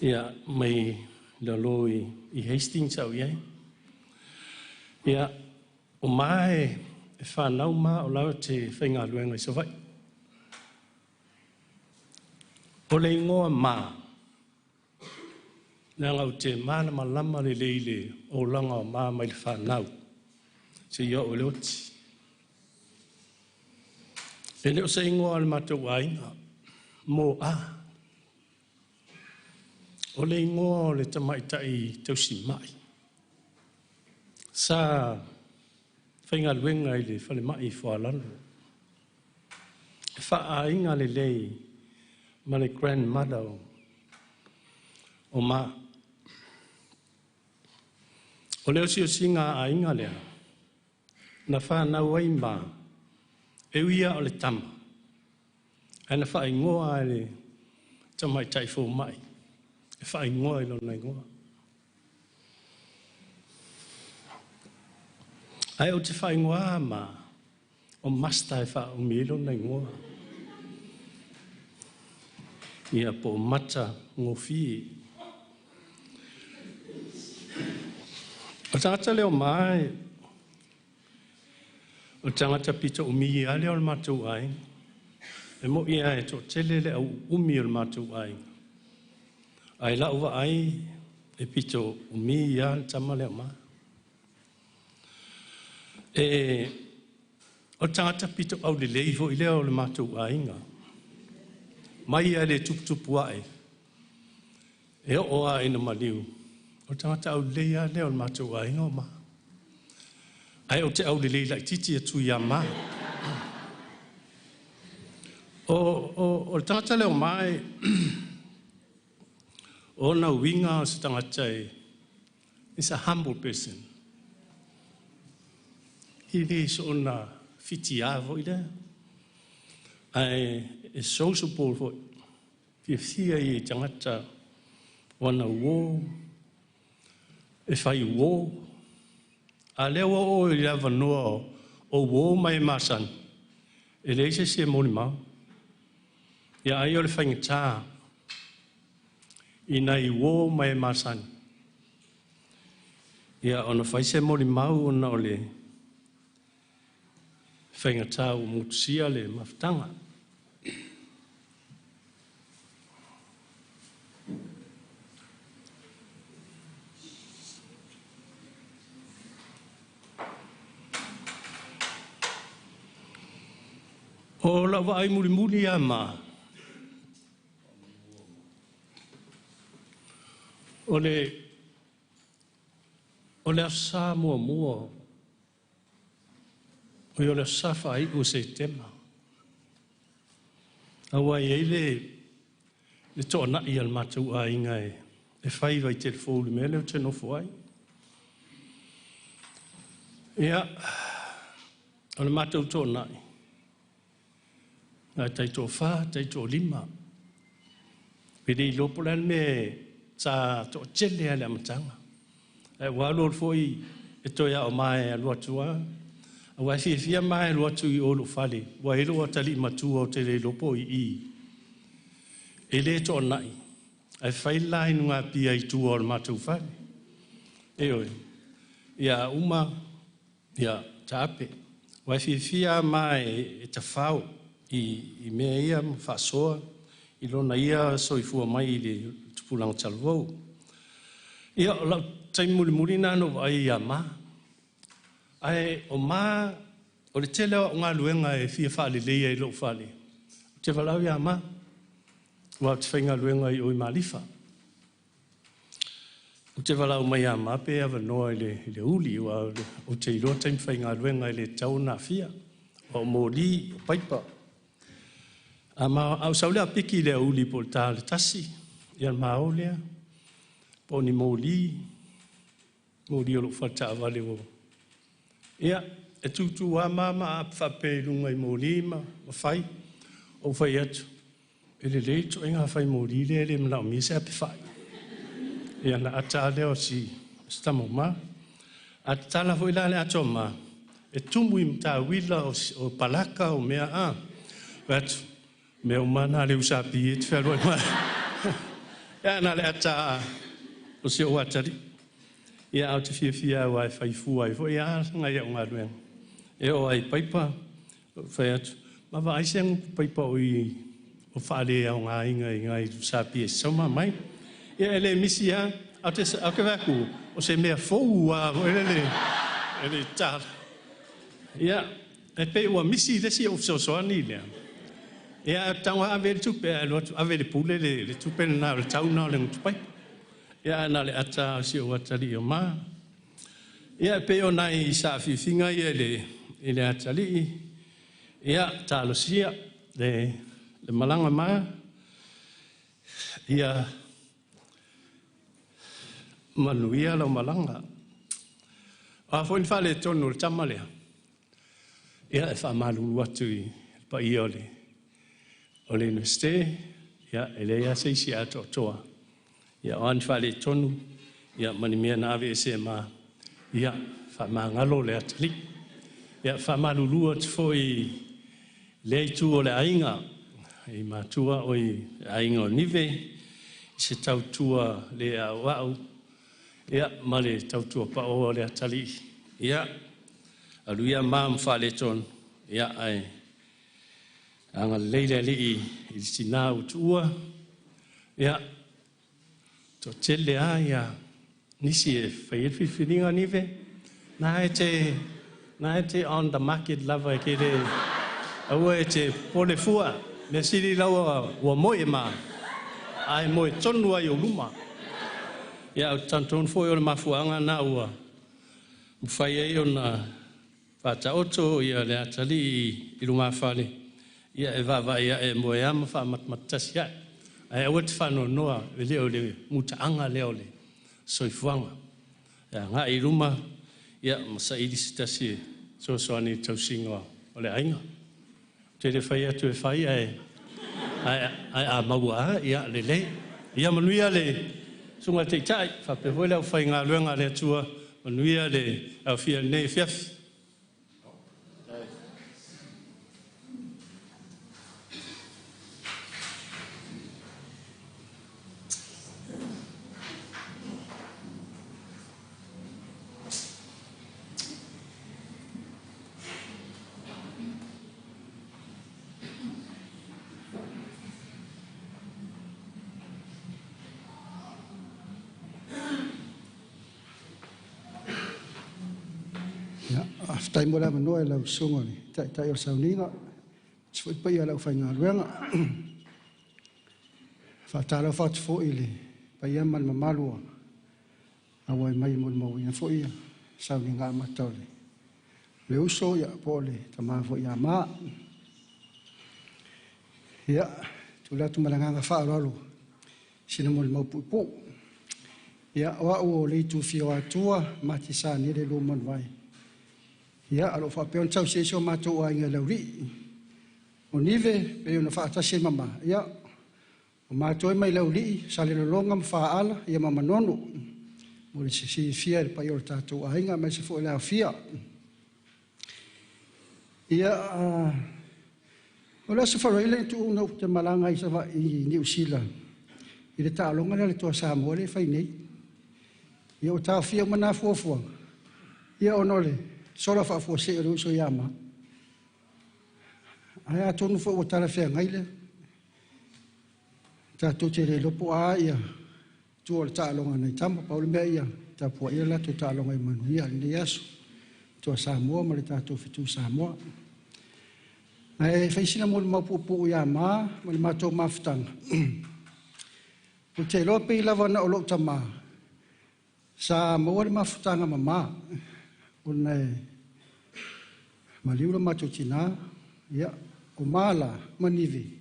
[SPEAKER 7] Ia mai lalo i Hastings au iai. Ia o mae e whanau mā o lau te whainga luenga i sawai. O le ingoa mā. Nā ngau te mana malama le leile o langa o mā mai le whanau. Se ia o le oti. E leo se ingoa le matou ainga. Mō a. O le ingoa o le tamaitai tausi mai. Sa whainga luenga i le whale mai whalalo. E wha a inga le lei ma le grandmother o mā. O leo si o singa a inga lea. Na whanau ai mā. E uia o le tama. E na wha ingoa le tamaitai fō mai. E wha ingoa i lona ingoa. Ai o te wha ingoa mā. O masta e wha umi i lona ingoa. Ia po mata ngofi. O tangata leo mai. O tangata pita umi i ale o le matou ai. E mo ia e to tele le au umi o le matou ai. Ai la uwa ai e pito umi i ale tama leo mai. E o tangata pita au le leivo i leo le matou ai nga. Mai ai le tuputupu ai. E o ai na maliu. O tangata au leia leo le matou ai nga o ma. Ai o te au le leila i titi atu ia ma. O tangata leo mai. O na winga o se tangata e. Is a humble person. He so na fiti avo i le. Ai e sociable for. Fia i tangata wana wo. E fai wo. A leo o i lava noa o wo mai masan. E leise se moni mau. Ia ai o le whaingata. Ina i wo mai masan. Ia ona whaise moni mau ona o le whaingata o mutusia le mawhtanga. O la wa ai muri a ma. O le asa mua. O le asa whai o se tema. Awa i le tōna i al mātou a inga e whai vai te fōlu me leo te nofo ai. Ia, o le mātou tōna i. Nā taito whā, taito lima. Pere i lopolan me tā tō tele ale amatanga. E wālor foi e toia o mai a luatua. A wai fia mai a luatu i olo whale. Wa ero a tali matua o te le lopo i. E le tō nai. Ai whailai nunga pia i tua o le mātou whale. E oi. Ia uma, ia tāpe. Wai fia mai e ta whao. I mea ia whaasoa, i lona ia soifua mai i le tupulanga talvou. Ia o lau taimuri nano ai ia ma. Ai o ma, o le tele o ngā luenga e fia whaale leia i lo whaale. Te walau ia ma, wa te whainga luenga i oi malifa. O te walau mai ia ma pe awa noa i le uli, o te iloa taim whainga luenga i le tauna fia. O mōli, o paipa. Au saulea piki lea uli po le tā le tasi. Ia mao lea. Po ni mōli. Mōli o lo whata awale o. Ia, e tūtū wā māma a whape lunga i mōli ma whai. O whai atu. E le leito inga whai mōli lea le mnau misa api whai. Ia na ata leo si stamo ma. A tala hoi la le ato ma. E tumu i mta wila o palaka o mea a. Watu. Me o mana le usapi e te whaeroi mai. Ia na le ata o se o atari. Ia au te fia o ai whaifua i fo. Ia ngai au ngā ruenga. E o ai paipa. Whai atu. Ma wa aise angu paipa o i o whaare au ngā inga i ngai usapi e sauma mai. Ia ele misi a. Au ke waku. O se mea fou a. O ele tāra. Ia. E pe ua misi lesi o fsosoani lea. Ia tanga ave le tupe ave le pule le tupe na le tauna le tupai. Ia na le ata si o atali o ma. Ia pe o nai sa fifinga ia le atali. Ia talo sia le malanga ma. Ia manuia lo malanga. A foi fa le tonu le tamale. Ia fa malu watu pa iole. O le universite, ia ele ia seisi ato toa. Ia oan whale tonu, ia mani mea nawe e se ma, ia whamangalo le atali. Ia whamalulua te foi le itu o le ainga, i matua o i ainga o nive, i se tautua le au au, ia ma le tautua pa o le atali. Ia, aluia maam whale tonu, ia ai, anga leile li i sina utua ia to tele ia nisi e whaielfi whiringa nive na e te on the market lava ke re aua e te pole fua me siri laua ua moe ma ai moe tonu ai o luma ia au tanton foi o le mafuanga na ua mwhai e o na whata oto ia le atali i luma whale ia e vava ia e moe ama wha matmatasi ia. Ai awa te whano noa e leo le mutaanga leo le soifuanga. Ia ngā i ruma ia masa irisitasi so soani tausinga o le ainga. Te le whai atu e whai ai a maua ia le le. Ia manuia le sunga te tai whape hoi leo whai ngā luenga le atua manuia le au fia nei fiafi.
[SPEAKER 3] Aftai mo la manoa la usunga ni. Tai o sauninga. Tsfoi pai ala ufainga luenga. Fatala fat fo ile. Pai amal mamalua. Awai mai mo mo ia fo ia. Sauninga matole. Le uso ya pole tama fo ia ma. Ya, tula tu malanga fa lalu. Sina mo mo pu. Ya wa o le tu fi wa tua mati sa ni le lo mon vai. Ya alo fa pe on chau se so ma tu wa nga lauri. O nive pe ona fa ta se mama. Ya o ma tu mai lauri sa le lo ngam fa ala ya mama nono. Mo le si fia pa yo ta tu a nga ma se fo la fia. Ya ola se fa ile tu no te malanga i sa va i New Zealand. Ile ta longa le to sa mo le fa nei. Ia ta fia mana fofo. Ia onole, sola fa fo se ro so yama. Ai tonu fo tala fe ngaile. Ta to te le lopo a ia. Tu o ta longa nei tama Paul me ia. Ta po ia la to ta longa i manu ia le yaso. To sa mo ma le ta to fitu sa mo. Ai fa sina mo ma pu ia ma ma to maftang. O te lope lava na o lo tama. Sa mawar mafutanga mama unai maliula matutina ya kumala manivi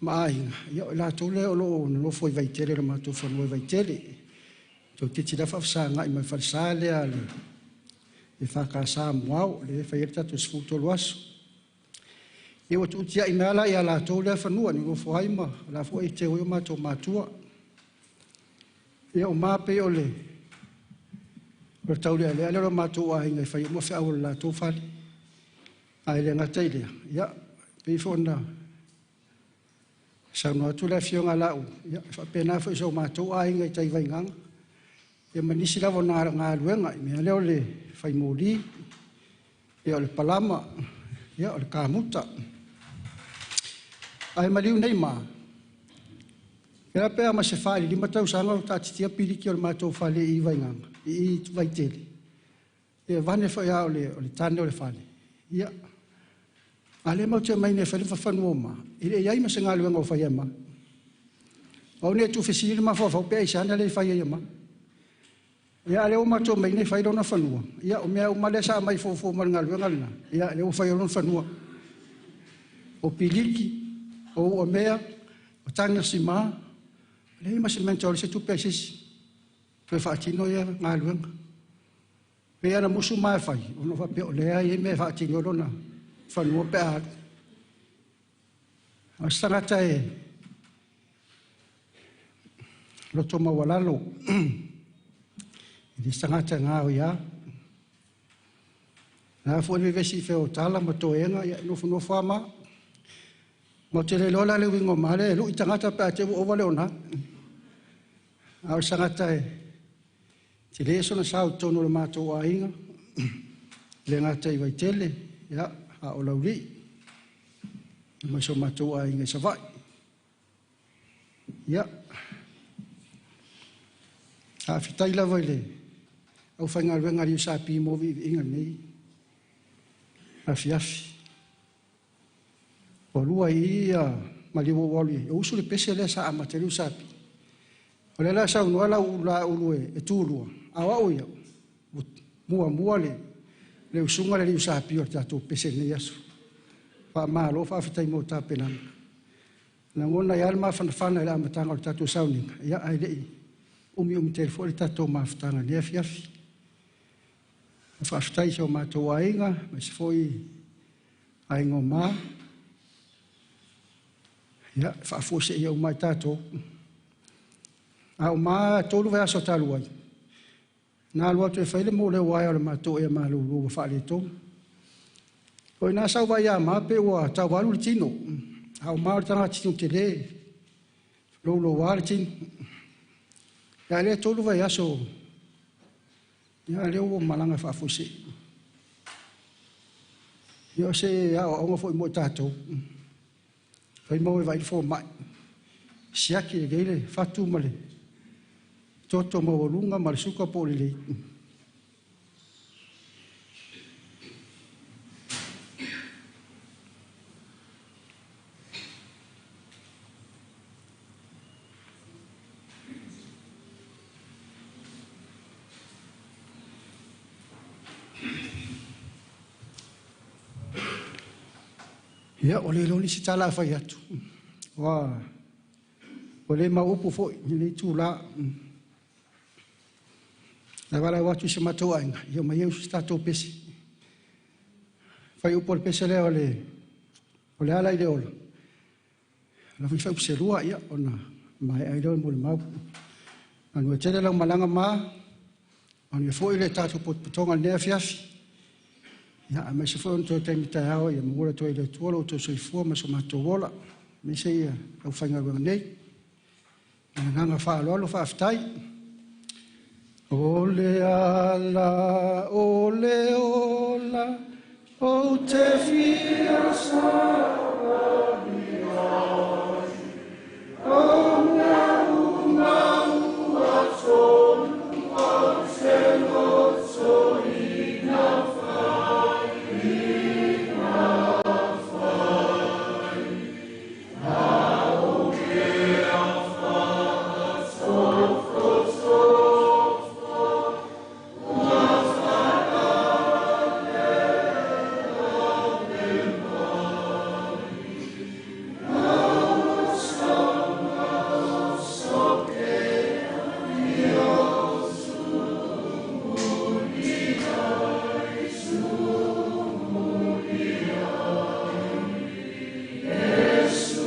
[SPEAKER 3] mainga ya la tole o lo foi vai tere ma tu foi vai tere to titira fa sanga i fa sale ale e fa ka sa mo le fa yerta tu sfuto loaso e o tu tia imala ya la tole fa no ni lo foi ma la foi te o ma to matua e o ma pe ole o tau le ale lo matu a inga fai mo fa o la to fali ai le ngatai le ya pe fonda sa no tu la fionga la u ya fa pena fa so matu a inga tai vai ngang e manisi la vona nga luenga me le ole fai moli e ole palama ya ole kamuta ai maliu nei ma era pe ama se fali lima tau sanga ta tia pili ki o matu fali i vai ngang I vai tele. E vane fa ya ole tane ole fale. Ia. Ale mo te mai ne fa fa no ma. Ile ia ma senga lu ngo fa ya ma. O ne tu fesili ma fa pe sa na le fa ya ma. Ia ale o ma to mai ne fa do na fa no. Ia o me o ma le sa mai fo ma ngal ngal na. Ia le o fa yo no fa no. O piliki o mea o tanga sima. Le ma se mentol se tu pesis. Pe fatino ia ngaluang. Pe ana musu mai fai, ono fa pe le ai me fatino lona. Fa no pe a. Astanga tai. Lo toma walalo. Di stanga nga ia. Na fo le vesi fe o tala ma to enga ia no fa ma. Mo te le lola le wingo male lu itanga ta pe te o vale ona. Au stanga tai. Te le sona sa tono le matou a inga. Le ngata I vai tele, ya, a o lauri. Ma so matou a inga sa vai. Ya. A fitai la vai le. Au whainga ruenga riu sa pi mo vi inga nei. A fiafi. O lua ia maliwo wali. O usu le pese le sa amate riu sa pi. O le la sa unua la ulue e tūlua. Awa oia. Mua le. Le usunga le riu sa pi o tatou pese ne yasu. Pa malo fa fitai mo ta penanga. Na ngona ia ma fana ila matanga o tatou sauninga. Ia ai lei. Umi telefo le tatou mafutanga ne fiafi. Fa fitai so matou ainga, ma se foi aingo ma. Ia fa fose ia o mai tatou. Au ma tolu vai aso talu ai. Na lua te whaile mo le wai o le matou e ma lulu fa le tō. Ko ina sau vai a ma pe ua tau walu le tino. Au ma o tanga tino te le. Lolo wa le tino. Ia le tolu vai aso. Ia le o malanga fa fose. Ia se a o ngofo mo tatou. Fai mo e vai fo mai. Siaki le geile fatu male. Toto mo lunga mal suka po le.
[SPEAKER 8] Ia, o le loni si tala fai atu. Wa, o le maupu foi, ni le tūla. Na wala watu se matua inga, ia mai eu si tatou pesi. Fai upo le pese leo o le ala i le ola. La fai fai pise rua ia, ona mai ai leo mo le maupu. Anu e tele lau malanga maa, anu e foi le tatou potonga nea fiafi. Ia, mai se foi on toi taimi tai hao, ia mungura toi le tuolo, o toi soifua, ma so matou wola. Me se ia, au fai ngā nei. Nganga wha aloalo, wha aftai. Ole ala, ole ola, o te fia sara ni ai. O ngā unga ua tonu, o se ngoto i ngā whai, i ngā whai. Ngā ole a wha sofo sofo, ngā whakale ave mai. Ngā sanga soke i o sumuni ai, sumuni ai. Yesu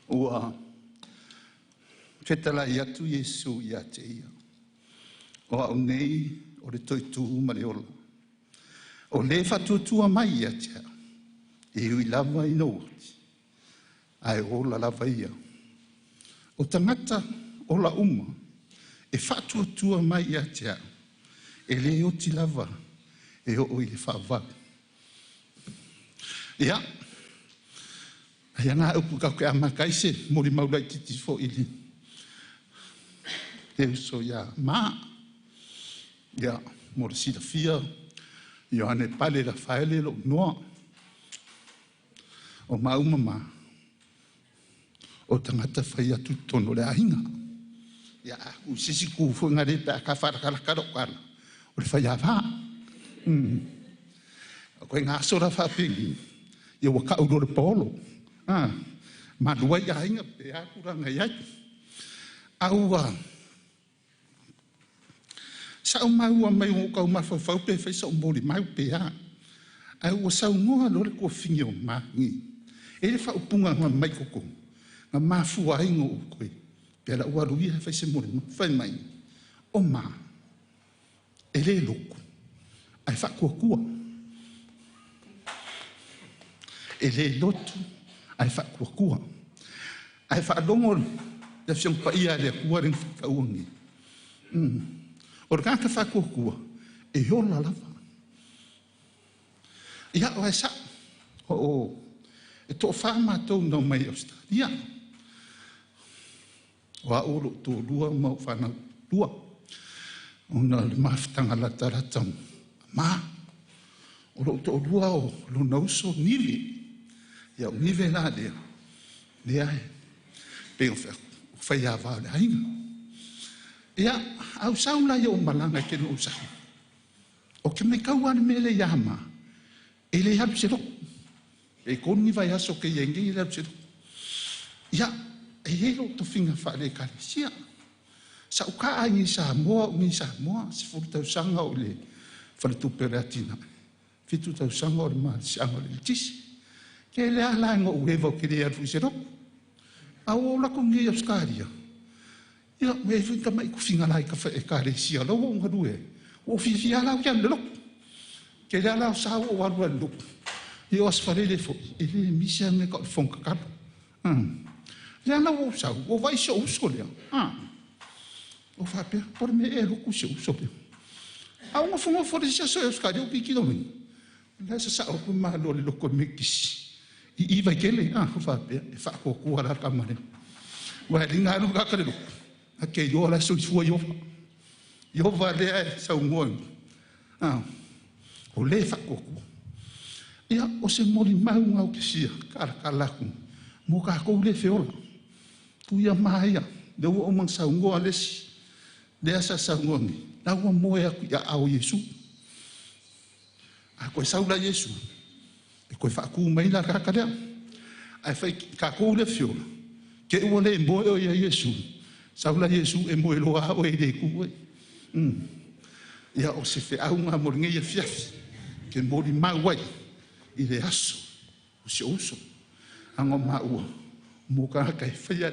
[SPEAKER 3] Ua whetala i atu Iesu i a te ia. O au nei o le toitu ma le ola. O le whatutua mai i a tea. E ui lava i nouti. Ai ola lava ia. O tangata ola uma. E whatutua mai i a tea. E le oti lava. E o i le whaavaku. Ia. Ia ngā upu kau ke amakaise, mori maulai titi fo ili. Te uso ia mā. Ia, mori sida fia. Ia ane pale la whaele lo noa. O mauma mā. O tangata whai atu tono le ahinga. Ia, u sisi kufu ngare pe a ka wharakalakaro kala. O le whai a wha. Koe ngā sora whapingi. Ia waka uro le polo. Ma lua ia inga pe a kuranga iai. Aua. Sao maua mai o kau mawhawhau pe whai sao mori mau pe a. Aua sao ngoa lore kua whingi o mahi. E le whaupunga ngā mai koko. Ngā mafua ingo o koe. Pe ala ua ruia whai se mori whai mai. O ma. E le loko. Ai whakua kua. E le lotu. Ai whakua kua. Ai whaalongo le fiong pa ia le kua ring whakauangi. O raka whakua kua. E hola lava. Ia o e sa. E tō whāma tō no mai Australia. wa ulu tu lua mau whanau lua. Ona le mawhitanga la taratang. Ma, ulu tu lua o luna uso nivi. Ia nive la lea. Lea e. Peo whai awa le hainga. Ia, au saula ia o malanga ke no usau. O ke me kauane mele yama. Ele hapu se roko. E koni vai aso ke yengi i hapu se roko. Ia, e hero to finga whaare karesia. Sa uka ai sa moa, se furu tau sanga o le whaletu pere atina. Fitu tau sanga o le maa si anga le tisi. Ke le ala ingo uewa ke le hapu se roko. Au o lako ngi auskaria. Ia, me finga mai ku finga lai ka whae karesia. Lau o ngarue. O fifi ala o kian le loko. Ke le ala o sa o warua le loko. Ia o asfare le fo. E le misia me ka o fonka kalo. Le ala o sa o vai se o usko lea. O whapea, por me e ruku se uso lea. A unga funga fore se aso e auskaria o piki no mingi. Le sa sa o ku maa lo le loko me kisi. I vai kele, o whapea, e whako kua la kamare. Wa linga anu kakare loko. A ke yo la so i fua yofa. Yofa lea e sa ungoi. O le whakoko. Ia o se mori mau ngau ke sia, karakalaku. Mo kako le feola. Tuia maia, le o mang sa ungoa lesi. Le asa sa ungongi. La ua moe aku ia ao Yesu. A koe saula Yesu. E koe whaku mai la kakarea. Ai whai kako le feola. Ke ua le moe o ia Yesu. Saula Yesu e moe loa o e le kuwe. Ia o se fe au ngā moringa ia fiafi. Ke mori mau wai. I le aso. O se uso. Ango maua. Mo ka kai whaia.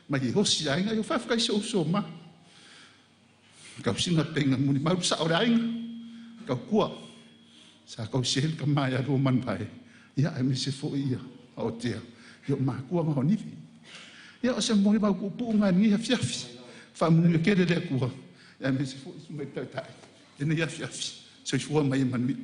[SPEAKER 3] Mai e hosi ainga. Io whafkai se uso ma. Kau singa penga muni mau sa ora ainga. Kau kua. Sa kau sehel ka mai a roman pai. Ia e me se fo ia. O tea. Io ma kua ma honifi. Ia o se mori mau kupu ngā ngia fiafi. Whamunga kere le kua. Ia me se fo isu mai tau tai. Ene ia fiafi. So i fua mai manui.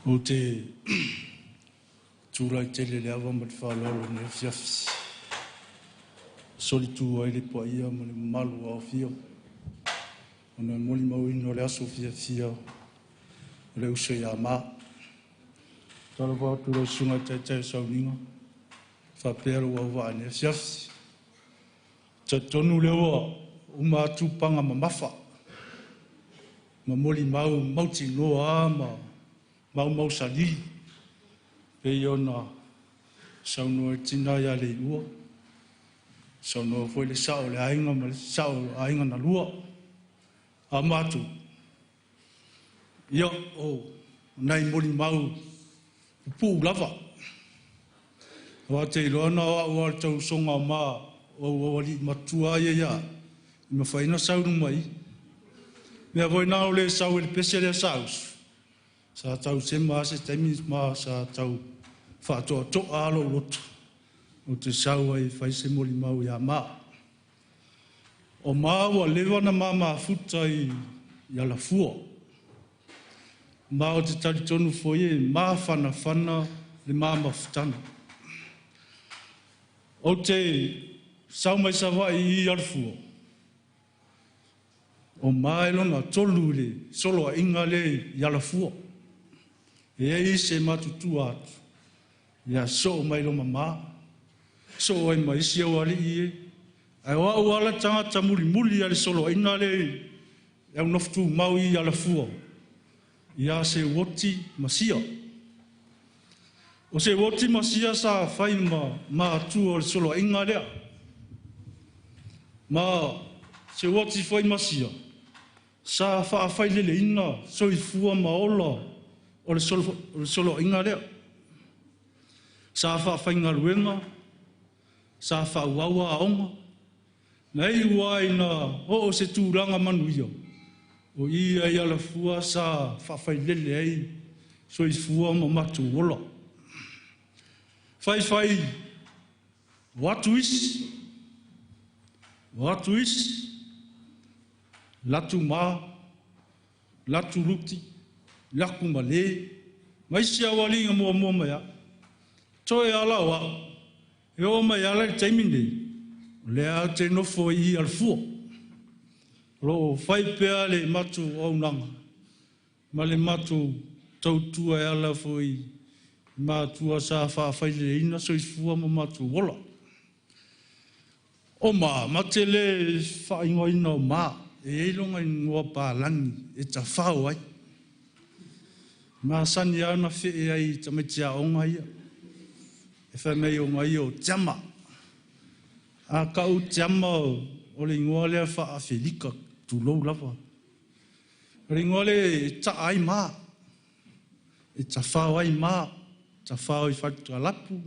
[SPEAKER 7] O te tūrai tele le awa mat whalolo ne fiafisi. Soli tū ai le po ia ma le malu au fio. O na moli mau ino le aso fiafia o le uso ia maa. Tala wā tūrai sunga tai sau ninga. Whapea ua wā ne fiafisi. Ta tonu le oa uma tūpanga ma mawha. Ma moli mau mauti noa ma mau sali. Pei ona sauno e tina ia le ua. Sauno foi le sao le ainga ma le sao ainga na lua. A matu. Ia o nai moli mau upu lava. Wa te iloana o tau songa ma o wali matua ia. Ma whaina saunu mai. Mea voi nao le sau le pese le saus. Sa tau se maa se temi maa sa tau whātoa to alo loto. O te sau ai whai se moli mau ia maa. O maa wa lewa na maa maa futa i ala fua. Maa o te tari tonu foie maa whana le maa mawhutana. O te sau mai sa wai i ala fua. O maa elona tolu le solo a inga le i ala fua. E ei se matutu atu. Ia so mai lo mama. So ai mai si au ali ie. Ai wa wala tangata muli ale solo ina le. E au noftu mau i ala fua. Ia se woti masia. O se woti masia sa fai ma atu o le solo ina lea. Ma se woti fai masia. Sa fa fai lele ina so i fua ma ola. O le solo inga lea. Sa wha whainga ruenga. Sa wha uaua aonga. Nei wai na o se tūranga manuia. O ia ia la fua sa whawhailele ei. So i fua ma matu wola. Whai, watu isi. Watu isi. Latu maa. Latu ruti. Laku male. Maisi awalinga mua mea. Toe ala wa. E o mai ala i taimine. Lea te nofo i alfua. Lo whai pea le matu au nanga. Ma le matu tautua e ala foi. Matua sa whawhaile ina so i fua ma matu wola. O te le whaingo ina o e ilonga i ngua pālangi, e ta whao ai. Sani ana whi ai ta metia onga ia. E whai mei onga ia o tiama. A kau tiama o le ngua lea wha a whilika tu lou lava. O le ngua le ta ai e ta whao ai ta whao i whaitua lapu.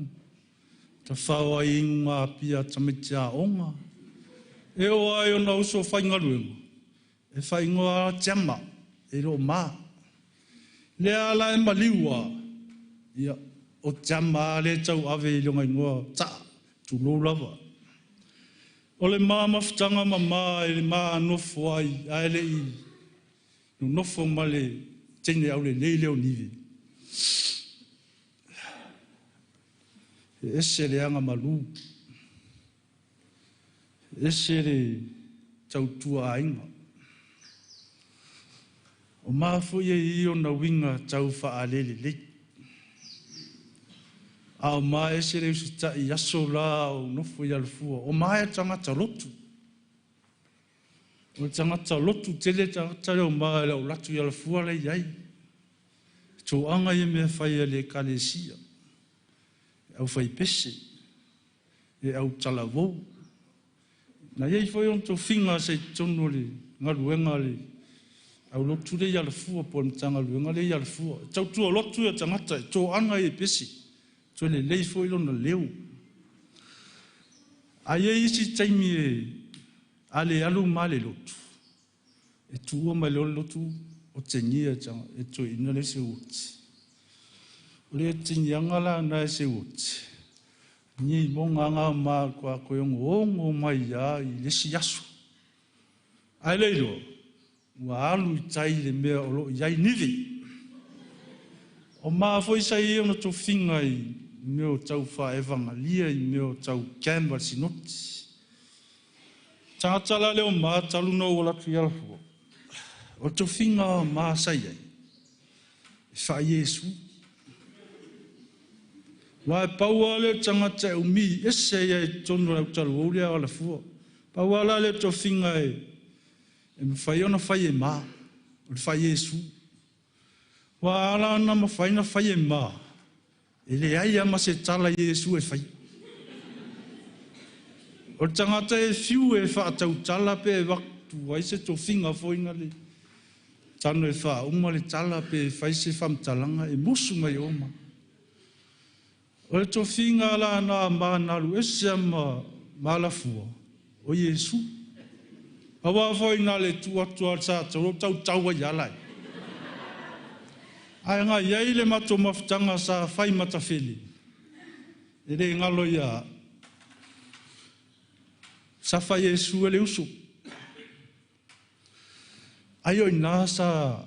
[SPEAKER 7] Ta whao ai inga pia ta metia onga. E o ai o na uso whaingaruenga. E whaingoa tiama, e ro Le ala e maliua, ia o tiama le tau ave i longa ingoa ta, tu lou lava. O le mafutanga e le nofo ai, a ele i, no nofo ma le tene au le leo nive. E ese le anga malu. Ese le tau tua ainga. O mafu i o na winga tau whaalele le. A o maa ese le usita i aso la o nofo i alfua. O maa e tangata lotu. O tangata lotu tele tangata leo maa e lau latu i alfua le iai. Tō anga i mea whai le kalesia. Au whai pese. E au talavou. Na iei whai on tō whinga se tono le ngaruenga le. Au lotu le ia lafua po mtanga luenga le ia lafua. Tau tua lotu ia tangata e tō anga e pesi. Tō le leifo ilo na leo. A ie isi taimi e ale alu ma le lotu. E tua mai leo lotu o te ngia tanga e tō ina le se uti. O le te ngiangala na e se uti. Ni monga ngā maa kua koe ongo mai ia i lesi yasu. Ai leilo. Ua alu i tai le mea o lo iai nivi. O maa foi sai e ona tō whinga i meo tau wha evangalia i meo tau kamba sinoti. Tātala leo maa taluna o latu i alafua. O tō whinga maa sai ai. E wha Iesu. Wa e paua leo tangata e umi ese ia e tono lau talu o lea alafua. Paua la leo tō whinga e me whai ona whai e maa, o le whai Iesu. Wa ala ana ma whai na whai e maa, e le ai ama se tala Iesu e whai. O le tangata e whiu e whaatau tala pe e waktu, ai se tō whinga whoina le. Tano e wha uma le tala pe e whai se whamtalanga e musu mai oma. O le tō whinga ala ana maa naru ese ama malafua, o Iesu. Awa foi na le tua sa tau tau ai alai. Ai nga iai le mato mafutanga sa whai matawhele. E re ngalo ia. Sa whai Iesu e le usu. Ai oi nā sa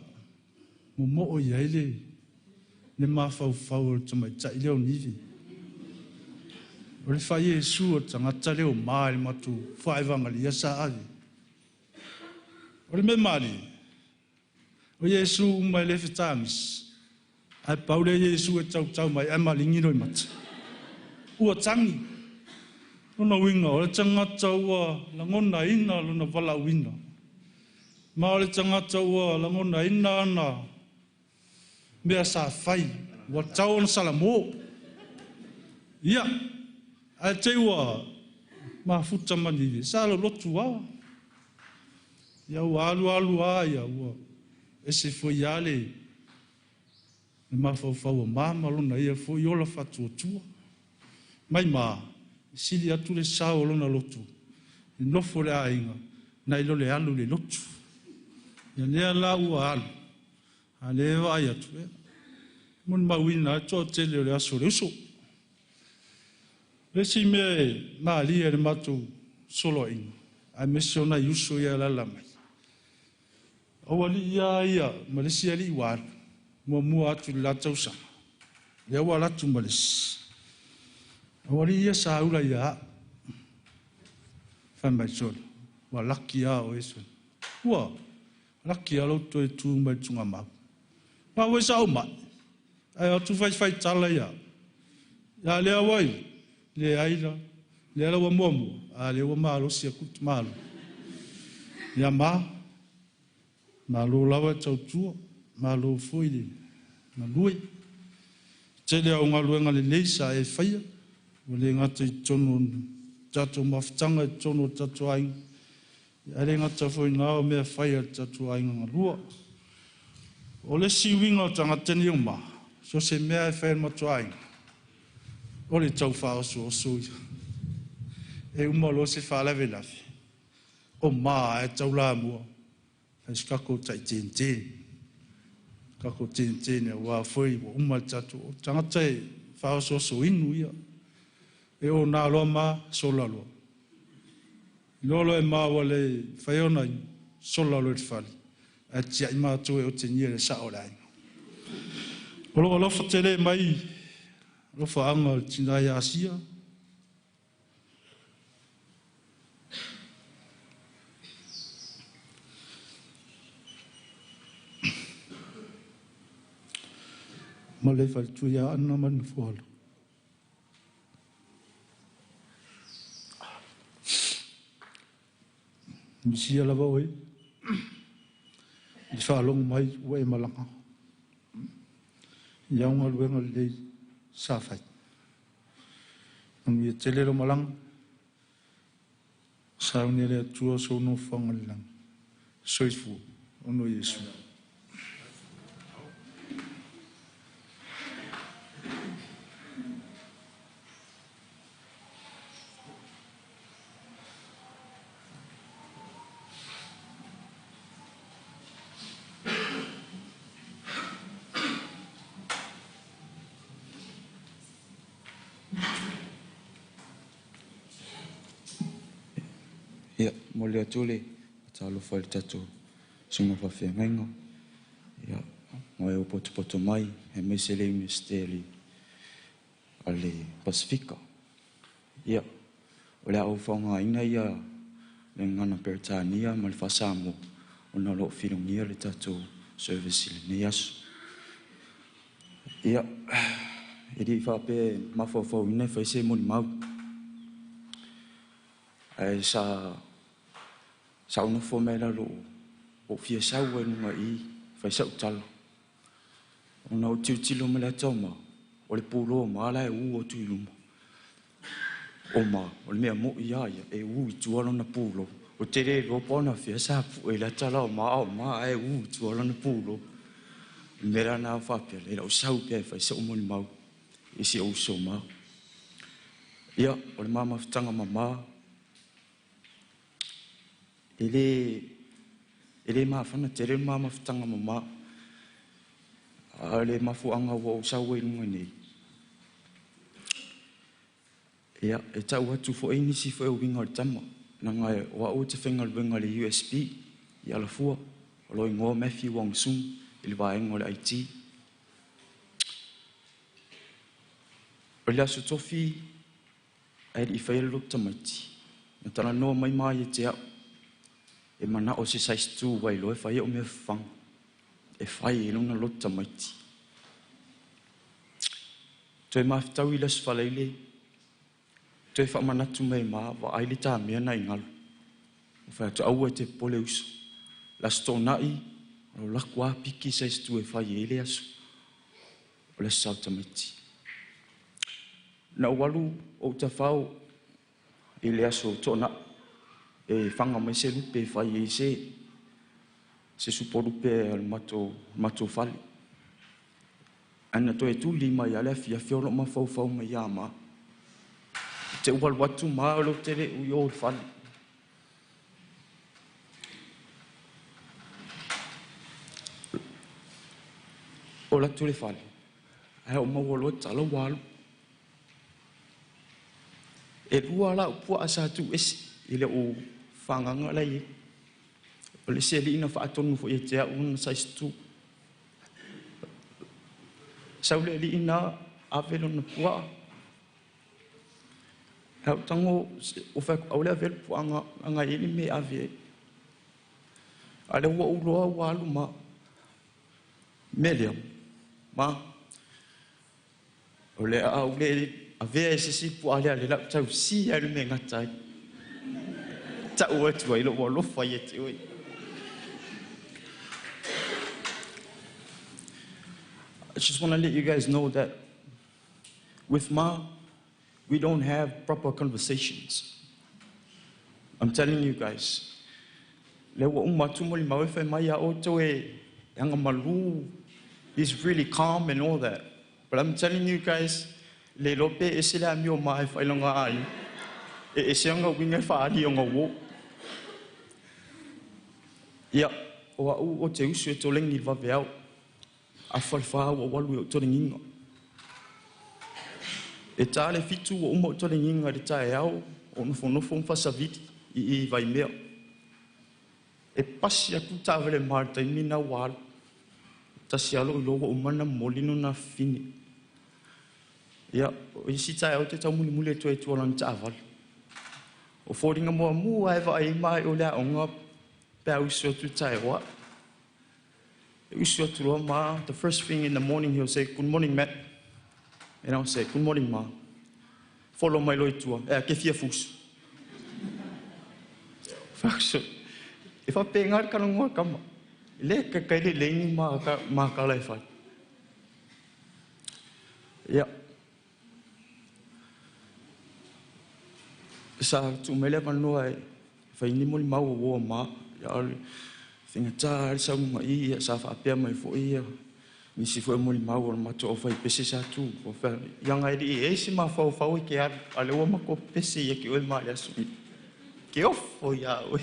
[SPEAKER 7] mo o iai le mawhau o tamai tai leo nivi. O le whai Iesu o tangata leo maa le matu whaevangalia sa avi. O le me mali, o Iesu mai le whitamis, ai paule Iesu e tau mai, ai malingi roi mata. Ua tangi, luna winga, o le tangata ua langona ina, luna wala wina. Ma o le tangata ua langona ina ana, mea sa whai, ua tau ana salamo. Ia, ai te ua, ma futa maniwe, sa lo lotu awa. Ia ua alu a ia ua ese foi ale le mawhauwhau a mama lona ia foi ola whatuatua. Mai sili atu le sao lona lotu.
[SPEAKER 3] nofo le ainga, na ilo le alu le lotu. Ia lea la ua alu, a le eva ai atu e. Mun mawina ato tele o le aso le uso. Lesi me maali e le matu solo inga, a mesiona i uso ia lala mai. Awali ia, malesi ali iwaru, mua atu le latau sama. Ia wa latu malesi. Awali ia saula ia, whamai solo, wa laki a o esu. Ua, laki a loto e tu mai tunga mau. Ma we sa uma. Ai atu fai tala ia. Ia lea wai, le aila, le ala wa momo, a le wa malo sia kutu malo. Ia malo lawa tau tua, malo foile, malui. Tele au ngaluenga le leisa e whaia, o le ngata i tono tato mawhitanga i tono tato ainga. Ia le ngata fwoi ngāo mea whaia tato ainga ngalua. O le siwinga o tangateni o maa, so se mea e whaia mato ainga. O le tau whaosu o suia. E umalo se whaalewe lawe. O maa e tau la mua. Hais kako tai tente. Kako tente ne wa foi o uma tatu. Tangata e whaosu o so inu ia. E o nā loa maa sola loa. Lolo e maa wale whaiona i sola loa te whali. E tia i maa tue o te nia le sa o lai. Olo alofa te le mai. Alofa anga tina i asia. Ma le whai tui a ana manu fualo. Misia lava oe. I whaalongu mai ua e malanga. Iaunga luenga lei sa whai. Nami e telero malanga. Sauni le atua sono whangalilang. Soifu, ono Yesu.
[SPEAKER 9] Ia, mo le atule, talo fai tato, sunga whawhia ngainga. Ia, mo e o poto mai, he meisele i misteri ale Pasifika. Ia, o le au whaunga ina ia, le ngana Peritania, ma le whasamo, o na lo whirongia le tato service le ne asu. Ia, e di whape mawhawhau ina whaise moni mau. Ai sa una fo me la lo o fia sa wa nunga I fai sa utala ona o tilo me la toma o le pulo ma la e u o tuiluma o ma o le mea mo ia e u I tuala na pulo o te re lo pona fia sa fu e la tala o ma e u tuala na pulo mera na fa pia le o sa u pia fai sa o moni mau isi o so ma ia o le mama ftanga mama ele mafana tere mama ftanga mama ale mafuanga wo sawe ngene ya e tau hatu fo ini si fo winga tama nanga wa o te fenga winga le USB ya la fua lo ngo mefi wong sum il va ngo le IT ola su tofi ai I fail lo tamati natala no mai mai te e mana o se sais tu wai lo e fai o me fang e fai e lona lota maiti to e maftau I las falaile to e fa manatu mai ma wa ai le ta me na ingal o fa to au te pole uso las tonai o la kwa piki sais tu e fai ele asu o le sauta maiti na walu o ta fau ele asu tona e fanga mai se lupe fai se suporo pe al mato fali ana to e tu lima ya la fia fiolo ma fau mai ama te wal watu ma lo te u yo fali la tu le fale. Ai o mau lo tala walu. E lua la pu asa tu esi ile o fanganga la i. O le seli ina fa atonu fo e te un size 2. Saule li ina avelo na pua. Hau tango o fa o le avelo pu anga ini me avie. Ale wa uloa walu ma Meliam, ma o le au le avea si pu ale ale la tau si ale me ngatai. Ta o tu ai lo fa ye te oi. I just want to let you guys know that with Ma, we don't have proper conversations. I'm telling you guys. Le wa umatu mo li mau fe mai a o to e anga malu. He's really calm and all that. But I'm telling you guys, le lope e sila amio mai fa ilonga ai. E se anga winga fa ali onga wo. Ya, o te usu e tolengi va veau. A fa o walu o tolenginga. E tale fitu o umo tolenginga de tae au, o nofo fa saviti I vai mea. E pasi aku tawele marta I mina walu. Tasi alo I logo umana molino na fini. Ia, o isi tae au te tau muli e tualang ta aval. O fōringa mua mua e vai mai o lea onga pēr usu atu tae wa. Usu atu roa ma, the first thing in the morning he'll say, good morning, Matt. And I'll say, good morning, ma. Follow my loitua. Ke fia fusu. Fakso. If I pay ngar kana ngoa kama. Le ka kaile lengi ma ka lai fai. Ya. Sa tu mele manoa e fai ni moli mau o ma ya ali. Finga ta sa uma I sa fa pe mai fo I. Ni si fo moli mau o ma to fai pese sa tu o fa yanga I si ma fa fa o ke ale o ma ko pese ye ke o ma ya su. Ke ofo ya o.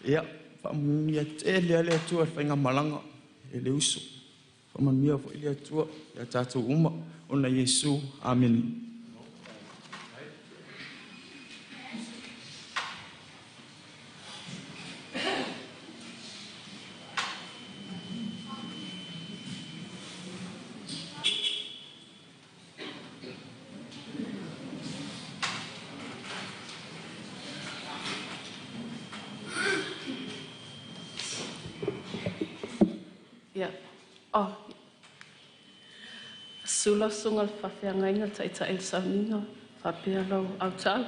[SPEAKER 9] Ya, famia ele tua whainga malanga ele uso. Famia fo ele tua ya tatu uma ona Yesu. Amen.
[SPEAKER 10] Yeah. Oh. Sula sungal whawhianga inga taita el sauninga. Whapea lau au tau.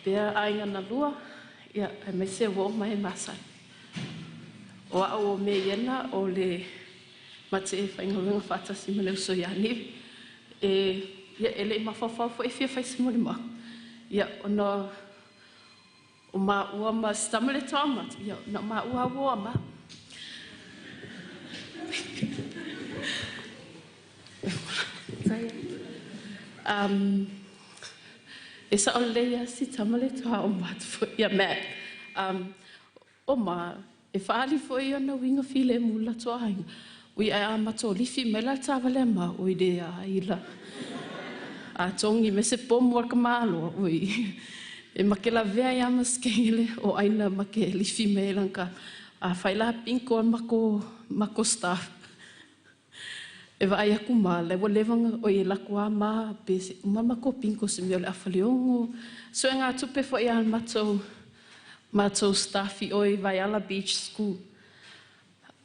[SPEAKER 10] Whapea ainga na lua. Ia, e mai se wo mai masai. O au o me iena o le mate e whainga wenga whatasi ma leo so iani. Ia, ele ma whawhau fo e fia whaisi mori ma. Ia, ona o ma ua ma stamale tama. Ia, na ma ua ua ma. Esa o leia si tamale toa o matu fo ia Matt. O ma, e whaali fo I ona winga file mula toa hainga. Ui a mato lifi mela tawale ma ui de a ila. A tongi me se pomu al kamalo ui. E makela vea ia maskele o aina make lifi melanka. A whaila pinko mako staff. E vai aku ma le wa levanga o I lakua ma bese mama ko pinko se me le afaliongo so nga tupe fo ia mato staffi oi vai ala beach school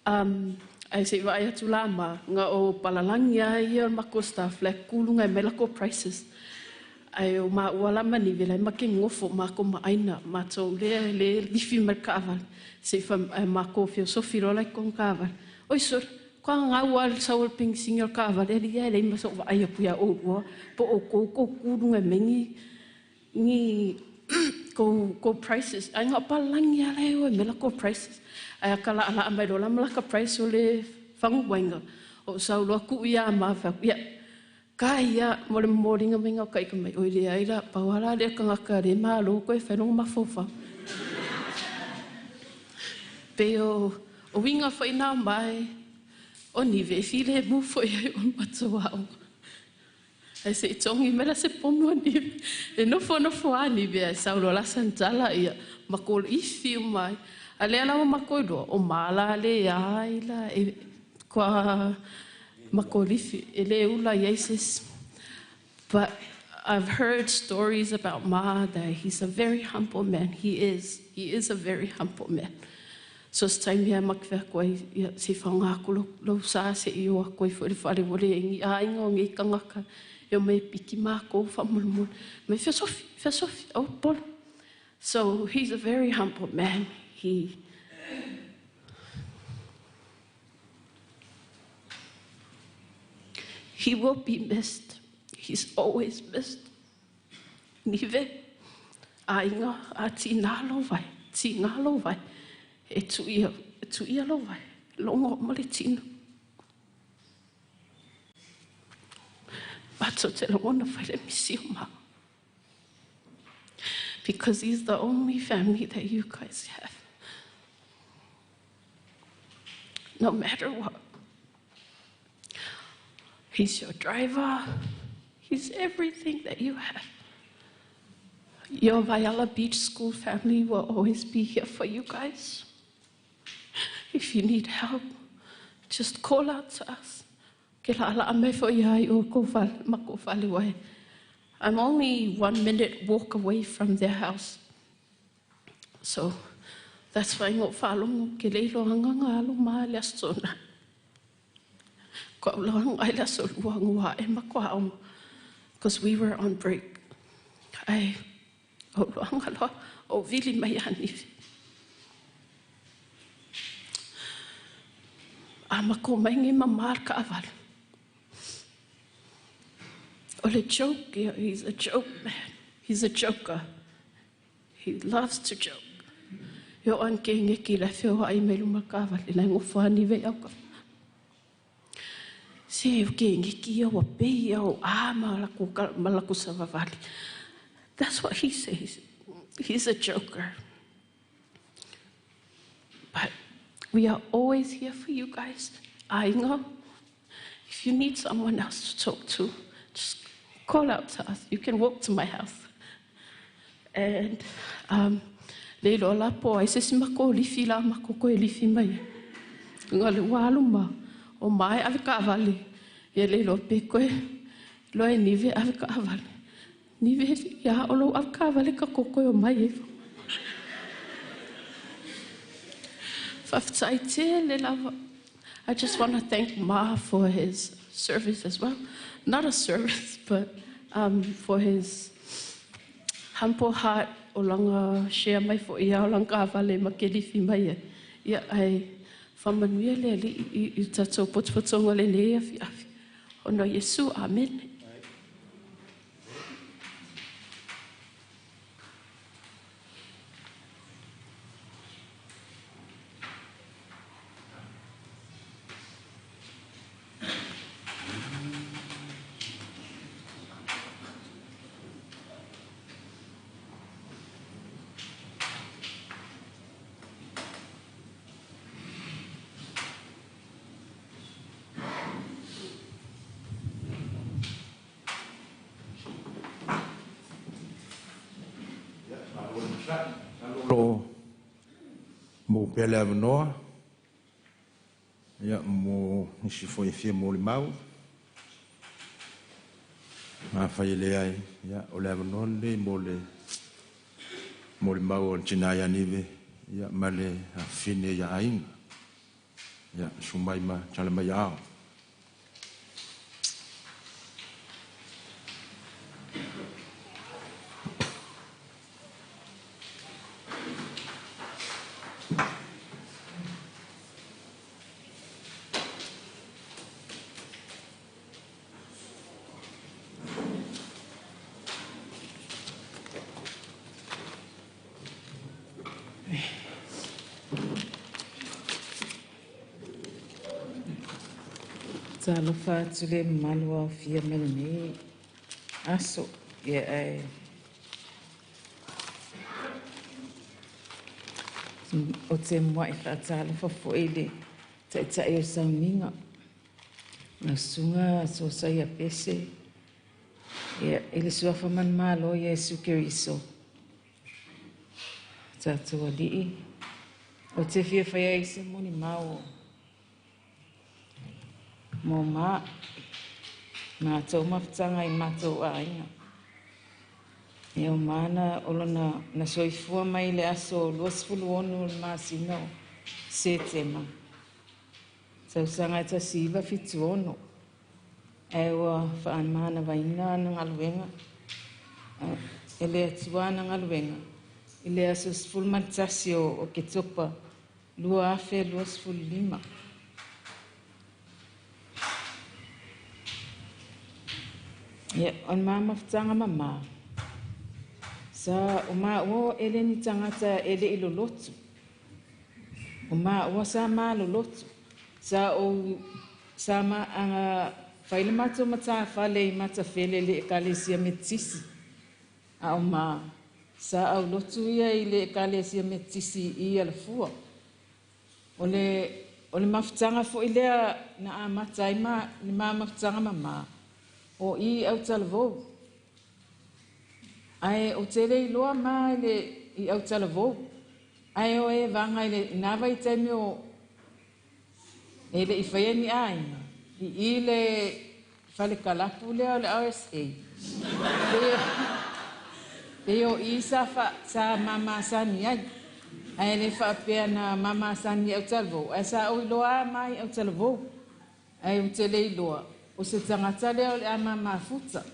[SPEAKER 10] ai se vai atu la ma nga o palalangia ia mako staff le kulunga me la ko prices ai o ma wala mani vela ma ke ngofo ma ko ma aina mato le lifi merkaval se fa ma ko filosofia rola con kaval oi sor kwa ngawal saul ping single kaval ele maso ai puya o po o ko kulunga mengi ni ko prices ai nga palangia le o me la ko prices ai kala ala mai dola mala ka price le fangu wenga o saulo ku ia ma fa ia kaya moringa menga kai ka mai o ile ai la pawala le ka ka re ma lo ko e fa no ma fofa pe o winga fa ina mai O ni ve file mu fo ia o matawao. Ai se tongi mela se pomo ni. E no fo ani ve sa lo la santala ia makol ifi mai. Ale ala makoido o mala le ai la e kwa makolifi ele ula yeses. But I've heard stories about Ma that he's a very humble man. He is a very humble man. So it's time here makwe koi si whanga kulo lo sa se i o koi fo le whare wole ingi a ingo ngi kangaka yo me piki mako whamulmul me fiasofi au polo. So he's a very humble man. He will be missed. He's always missed. Nive a inga a tina lo vai. E tu ia lo vai. Longo mole tino. Bato te longo na whaile misi o ma. Because he's the only family that you guys have. No matter what. He's your driver. He's everything that you have. Your Vayala Beach School family will always be here for you guys. If you need help, just call out to us. I'm only 1 minute walk away from their house. So that's why I'm following because we were on break. Joke, he's a joke man. He's a joker. He loves to joke. Yo anke ngeki la feo ai melu makava le ngofani ve aka. Se ke ngeki o pe o malaku savavali. That's what he says. He's a joker. But we are always here for you guys. Ainga, if you need someone else to talk to, just call out to us. You can walk to my house. And leilo la po ai se simako lifi la mako ko lifi mai. Ngale waluma o mai ave kavali. Ye leilo pe ko lo e nive ave kavali. Nive ya olo ave kavali ka koko o mai. I just want to thank Ma for his service as well. Not a service, but for his humble heart. Olanga share mai fo ia olanga vale makelifi mai. Ia ai whamanuia le i tatou potopotonga le le afi afi. Ono Yesu, amen.
[SPEAKER 1] Lo mo pele avnoa ya mo si foi fie mo le mau ma fai le ai ya o le avnoa le mo le mau tina ya nive ya male a fine ya ainga ya sumai ma chale mai ao
[SPEAKER 11] Talofa tule malua fia melni aso ye ai o te mai fa talofa foile te o sauninga Na sunga so saya pese. Ia ele suafa man malo Yesu Keriso. Tatua li'i. O te fia whaia i se moni mau. Mō mā. Mātou mawhtanga i mātou ainga. Ia o mana olona na soifua mai le aso luasfulu onu le māsino. Se te ma. Tausanga ta siva fitu ono. Ewa whaanmana waina na ngaluenga. Ele atua na ngaluenga. Ele aso sfulmantasi o ke topa. Lua afe lua sfulima. Ia, on mama whtanga mama. Sa o maa o ele ni tangata ele ilo lotu. O maa o sa maa lo lotu. Sa o sa maa anga whaile mato mata whale i mata whele le ekalesia metisi. A o maa. Sa au lotu ia i le ekalesia metisi i ala fua. O le mawhtanga fo i lea na a mata i maa ni maa mawhtanga mama. O i au talavou. Ai o tele i loa maa i au talavou. Ai o e vanga i le inawa i taimi o e le i whaia ni aina. I le whale kalapu lea o le OSA. Pe o i sa mama sani ai. Ai le whaapea na mama sani au talavou. Ai sa o i loa mai au talavou. Ai o tele i loa. O se tangata lea o le a mama futa.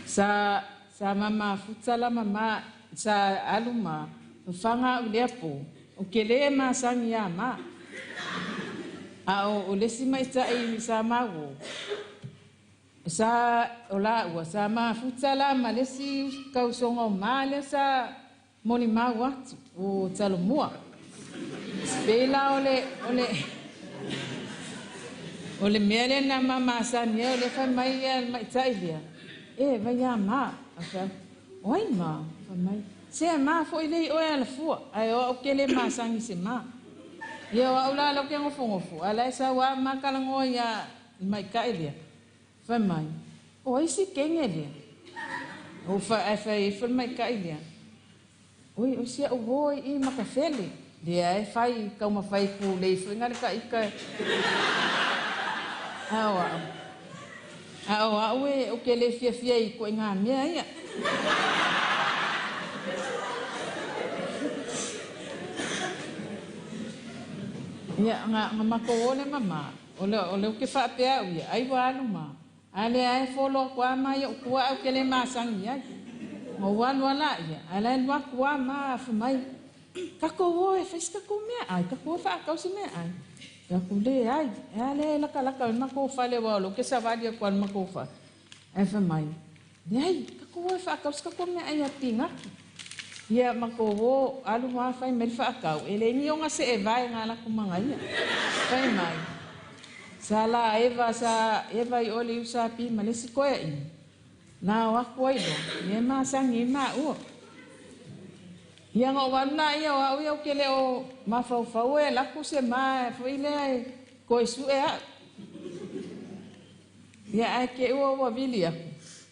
[SPEAKER 11] Sa mama futa la mama sa aluma. Whanga u lea po. O ke lea maa sangi a maa. A o lesi mai ta i sa mawo. Sa o la ua sa maa futa la ma lesi kausonga o maa lea sa moni maa watu o talomua. Spela o le mele na mama sangi o le whai mai ta i lea. E vai a maa. Oi maa. Whai se maa fo i lei oe ala fua. Ai o ke le maa sangi se maa. Ia o aula lau ke ngofo. Ala esa wa maa kalango ia mai ka i lea. Whai mai. O isi kenge lea. O whai mai ka i lea. Oi o sia o voi i makawhele. Lea e whai kauma whai ku lei whengare ka ika. Awa. Awa ue o ke le fia i ko inga mea ia. Ia nga mako ole mama. Ole o ke whaapea uia. Ai walu ma. Ale ai folo kwa mai o kua o ke le masangi ai. O walu ala ia. Ale lua kua ma whamai. Kako o e whaiska ko mea ai. Kako o whaakausi mea ai. Kako le ai. Ale laka mako whale walo. Ke savadi a kwa mako wha. Ai whamai. Le ai. Kako o e whaakausi kako mea ai a tingaki. Ia mako o alu wa whai meri whaakau. Ele ni o nga se e vai ngā laku manga ia. Whai mai. Sa la eva i ole usa pi malesi koea ini. Nā wako aido. Ia maa sangi maa ua. Ia ngā wana ia o au iau kele o mawhau e laku se maa whaile ai koe su e a. Ia ai ke ua ua vili aku.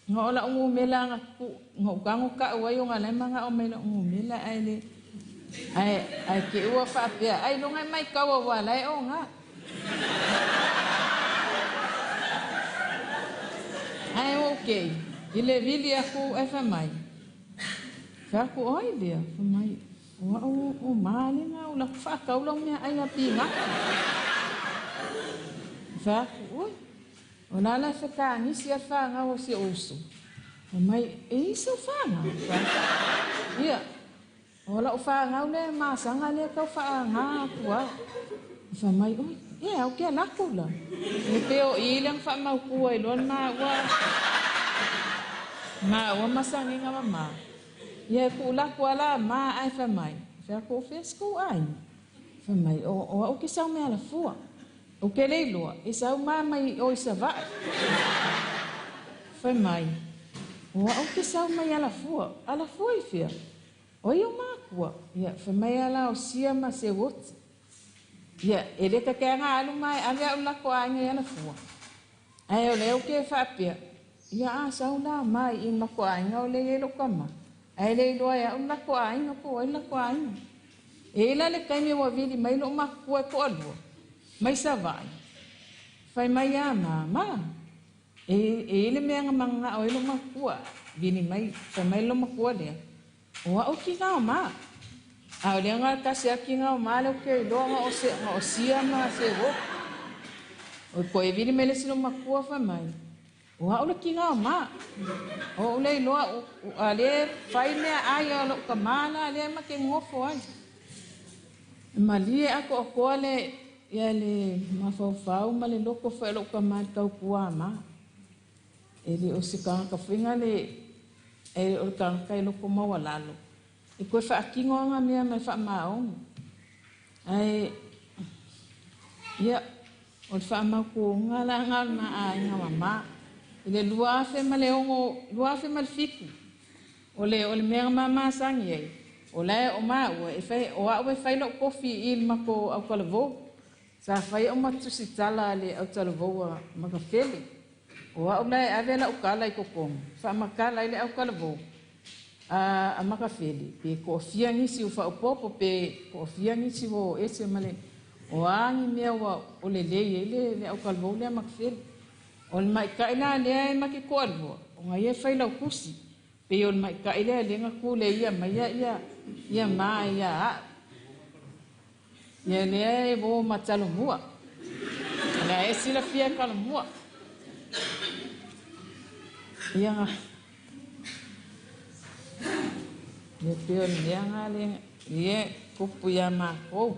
[SPEAKER 11] Ngā ola ungu mela ngaku. Ngā ukangu ka uai o ngā lema ngā o mela ungu mela ai le. Ai ke ua whaapea. Ai longai mai kaua wala e o ngā. Ai okay. Ile vili aku e whamai. Kaku oi lea whamai. O maale ngā ula whaakaulau mea ai a pinga. Kaku oi. O nala whakani si a whanga o si osu. Whamai e isa whanga. Ia. O la o whanga ule maasanga lea kau whanga kua. Whamai oi. Ia, o kia lako la. E peo ilang whamau kua i luan maa ua. Maa ua masangi ngā mama. Ia ku lako ala maa ai whamai. Whako o whesko ai. Whamai, o ke sau mea la fua. O ke leiloa, e sau maa mai o isa vai. Whamai, o ke sau mai ala fua i whia. O i o maa kua. Ia, whamai ala o sia ma se woti. Ia, ele ka ke nga alu mai ave au la ko anga ia la fua. Ai o leo ke whapia. Ia a sauna mai I ma ko anga o le e lo kama. Ai le loa ia un la ko anga ko ai la ko anga. E la le kaime wa vili mai lo ma ko ko alua. Mai sa vai. Fai mai a ma. E le mea manga o lo ma ko vini mai fai mai lo ma ko le. O au ki nga ma. A le nga ta se ki nga ma le ke lo nga o sia ma se wo. O ko e vini mai le sino ma ko fa mai. O au le ki nga ma. O le lo a le fai me ai o lo ka mana le ma ke ngofo ai. Malie ako ko le ia le mafau ma le loko fa lo ka ma ka kua ma. Ele o se ka finga le e o ka kai loko ma walalo. I koe fa kingo nga mea mai fa maong. Ai ia o fa ma ko nga la nga na ai nga mama. Ile lua fe ma le ongo lua fe ma le fiku. O le mea mama sangi ai. O le o ma o e fai o a o fai lo kofi il ma ko au kalavo. Sa fai o matu si tala le au kalavo ma ka fele. O a o le ave la o kala I kokong. Fa ma kala ile au kalavo. A maka fele pe ko fia ngisi o fa popo pe ko fia ngisi o ese male o angi me o le le au kalvo le maka fele o mai ka ina le maki ko alvo o ngai fai la kusi pe o mai ka ile le nga ku le ia mai ia mai ia ia le bo matalo mua la esi la fia kala mua ia Ia peo ni anga le ia kupu ya mako.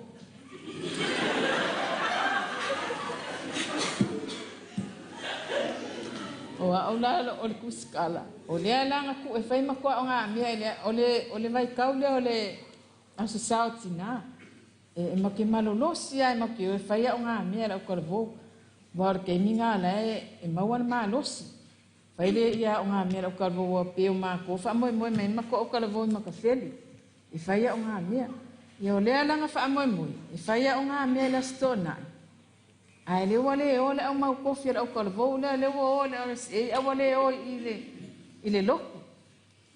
[SPEAKER 11] O aula o le kuskala. O le langa ku e fai mako nga mia ile o le vai kaule o le aso sautina. E ma ke malolosi ai ma ke e fai nga mia o kalvo. War ke minga la e mawan malosi. Fai le ia o ngā mea o kalvo o peo mako. Wha moe mei mako o kalvo I maka wheli. I whai o ngā mea. Ia o lea langa wha moe. I whai o ngā mea la stona. Ai le wale o le au mau kofi o kalvo. Le o le e a wale o I le loko.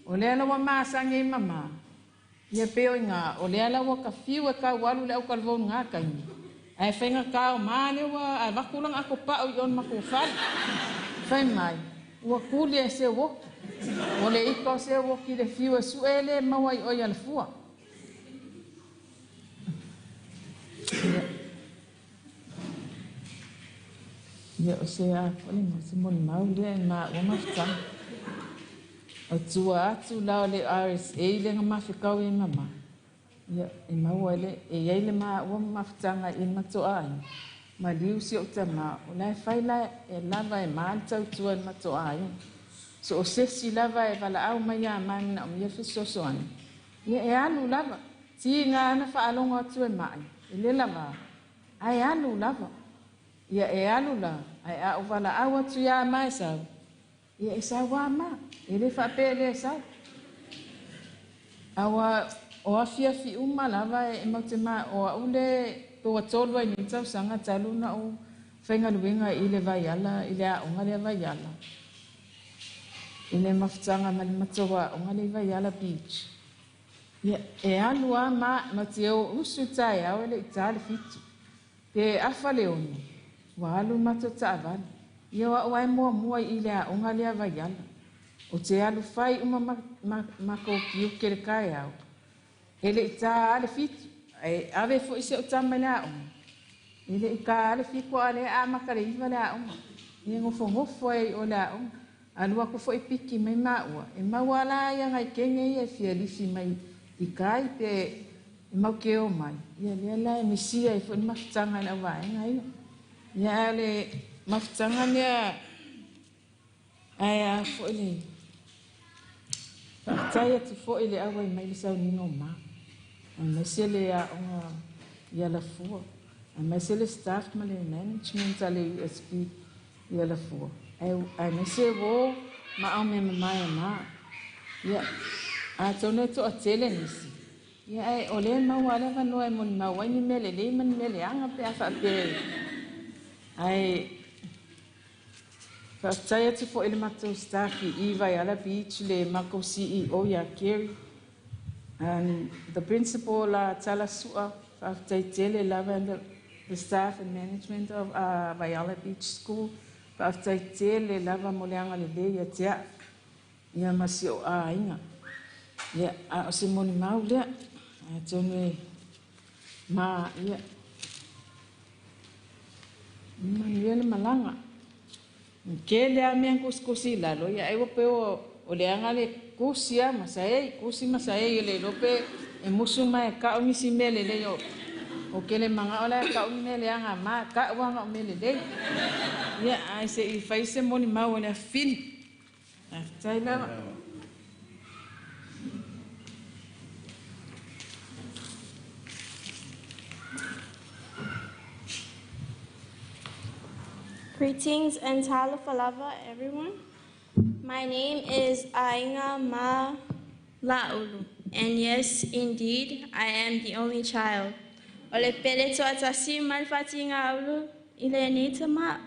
[SPEAKER 11] O lea la wa maasange I mama. Ia peo I ngā. O lea la wa ka fiu e ka walu le au kalvo ngā kaini. Ai whainga ka o maa le wa. Ai wakulang ako pa o I on mako whali. Whai mai. Ua kuli e se woki. O le iko se woki le fiu e su e le mawai o ia le fua. Ia o se a kole ma se moni mau le ma ua mafutanga. O tua atu lao le RSA le nga mafikau I mama. Ia e maua le e iei le ma ua mafutanga I matoa ai. Ma liu si o tama, o lai whai lai e lava e maan tau tua I matoa ai. So o sesi lava e wala au mai a mani na o mia fisoso ani. Ia e anu lava, ti ngā ana whaalongo atu e mai, e le lava. Ai anu lava, ia e anu la, ai a o wala au atu ia mai sau. Ia e sau wā ma, e le whape le sau. Awa o a fia fi uma lava e mau te ma o a ule Ko tolu ai ni tau sanga talu na o whainga luenga I le vai ala, I le a onga le vai ala. I le mafutanga mali matoa onga le vai ala beach. E alua ma te o usu tai au ele itale fitu. Pe afa leoni, wa alu mato ta avali. Ia wa oai mua I le a onga le vai ala. O te alu fai uma mako kiu kere kai au. Ele itale fitu. E ave fo ise o tama la o. Ele ka ale fi ko ale a makare I la o. Ni ngofo e o la o. Alua ko fo piki mai maua. E mawala ia ngai kenge e fia lisi mai I kai pe e mau ke o mai. Ia le la e misia e fo ni mafutanga na vai ngai. Ia le mafutanga nia ai a fo le. Tai tu fo ile awa mai le sau ni no ma. Ma se le a onga ia la fua. Ma se le staff ma le management ale USP ia la fua. Ai ma se wo ma au me mai ma. Ia a tone to a tele nisi. Ia ai o le mau ala va no e mon mau ai ni mele le man mele anga pe afa pe. Ai fa tsaya te fo ele matou staff I vai ala beach le mako CEO ya Kerry. And the principal la tala sua fa tele lava the staff and management of Viola Beach School. Fa tele lava moleanga le ya tia. Ia masio a inga. Ia a se moni mau le. Jone ma ia. Manuel malanga. Ke le a mea kusi la lo ia ewo pe o le anga le kusia kusi masai le lope e musu mai ka o misi mele le yo. O ke le manga ola ka o mele anga ma ka wanga o mele le. Ia ai se I fai se moni mau le fin. Tai la.
[SPEAKER 12] Greetings and talafalava, everyone. My name is Ainga Ma Laulu, and yes, indeed, I am the only child. Ole pele to atasi malfatinga ulu ile nita ma.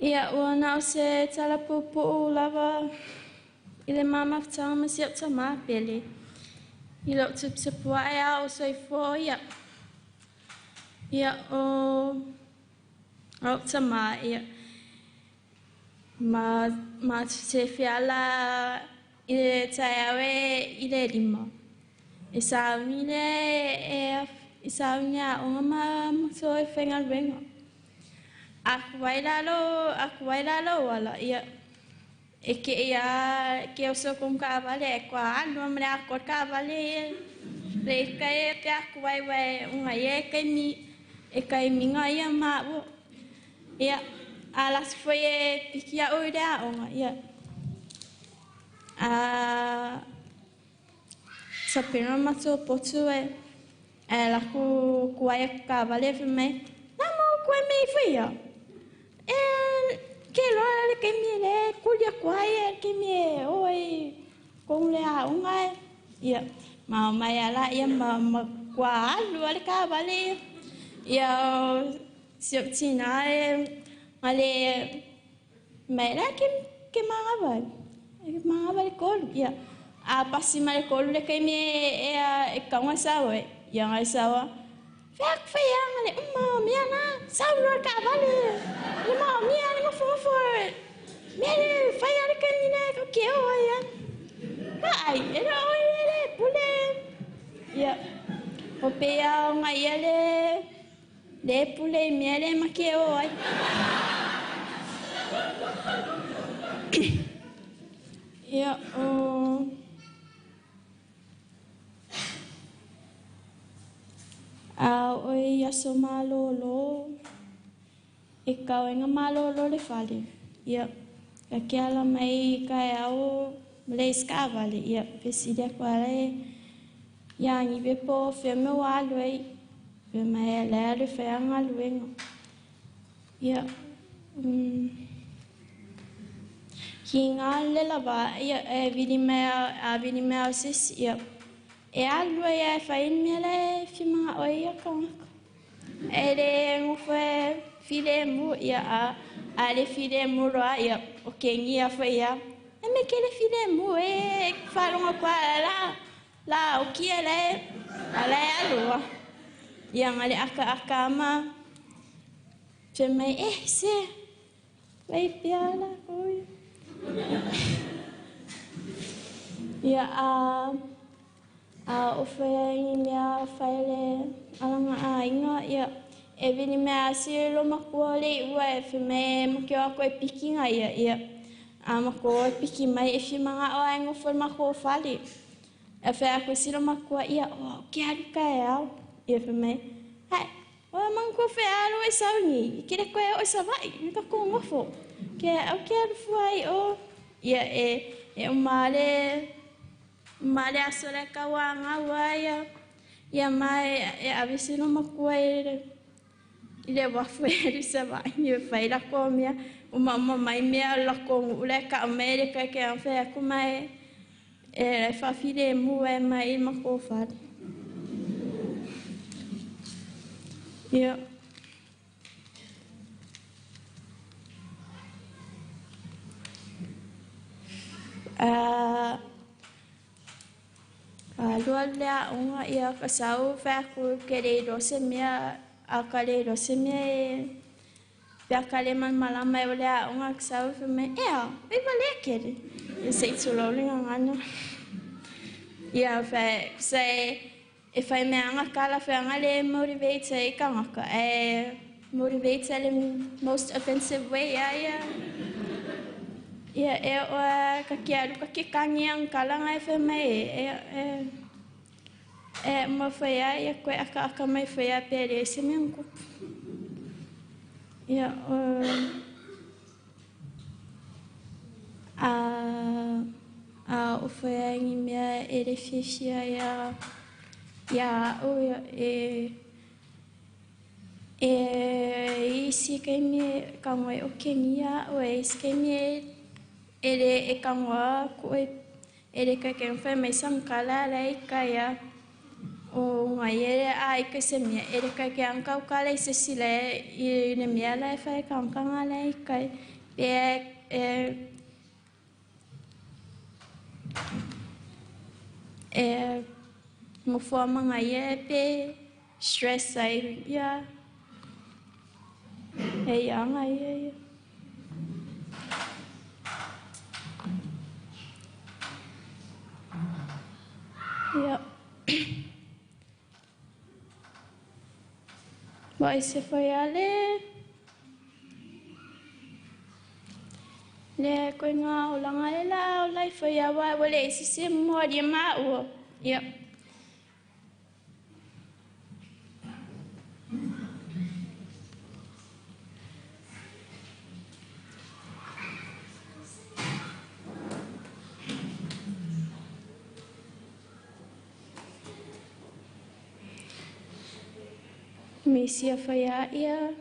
[SPEAKER 12] Ia wana se talapupu lava ile mama ftama siapta ma pele. Ilo tupsapua ya o Sefo ya. Ia o Tama ia ma se fiala ile tayawe ile lima isaunnya ongama so fengal bengo aku wailalo wala ia eke ia ke oso kom ka vale kwa anu mre akor ka vale le kai ke aku wai unga ye kai mi ngai ma ia alas foi pikia oida onga ia sapena mato potu la ku ai ka vale me namo ku me foi que lo que me le culia kwai que me oi com le unga ia ma mai ala ia ma kwa lu ale ka vale ia Sioptina ale mera que mangaba kol ya a pasi male kol le kai me e kaunga sawe yang ai sawa fak fayang ale mi ana sawo ka vale mi ana mo fo mi fayar kan ni na ko ke o ya ai era oi le pule ya o pe ya ngai ale le pule miele makeo ai ia oi aso malolo e kauenga malolo le fale ia ka ala mai kai au le skavale ia pesida kwale ia ngi be po fe me waloi pe mai le fe anga luenga ia kinga le lava ia vini mai sis ia e alwa ia fain mele fima oia kan ele mo fe file mu ia ale file mu ro ia o kengi a foi ia e me kele file mu e falonga kwa la o ki ele ala alwa yang ale akama cemai se vai piala oi ya o foi minha file alanga inga ya e vini me asilo makuale ua fe me mukio ko e pikinga ya mako e piki mai e fi manga o aingo for mako fali e fe ako silo makua ia o ke alika ia fe me hai o manko fe alo e sauni kire ko e o savai nka ko ngofo ke o ke fuai o ia e male asole kawanga waya ia mai e avisino makua ile wafueri savai ni fai la komia uma mai mea la ko ule ka America ke an fe ko mai e whawhire mu e mai ma ko whare. Ia. Ka lua lea unga ia ka sau whaku ke reiro se mea a ka reiro se mea e pia ka le man malama e lea unga ka sau whi me ea, viva lea kere. E se itu laulinga ngana. Ia whai, kusai e whai mea anga kala whai anga le motivate e ka ngaka. E motivate le most offensive way ia. Ia e oa ka kiaru ka kikangi ang kalanga e whai mai e ma whai ia koe aka mai whai a pere se mea nko. Ia o whai angi mea e re whiwhia ia o isi kai me kangoe o kengia o isi kai me e kangoa koe e re kai kai whai mai sangkala rei kai a o ngai ai kai se mea e re kai kai angkau kala i se sila i ne mea lai whai kankanga rei kai mo forma ngai pe stress ai ia anga ia Vai se foi ale le koe ngā o langa le la o lai foi awa wale isi se mua ria maa ua ia Misia whaia ia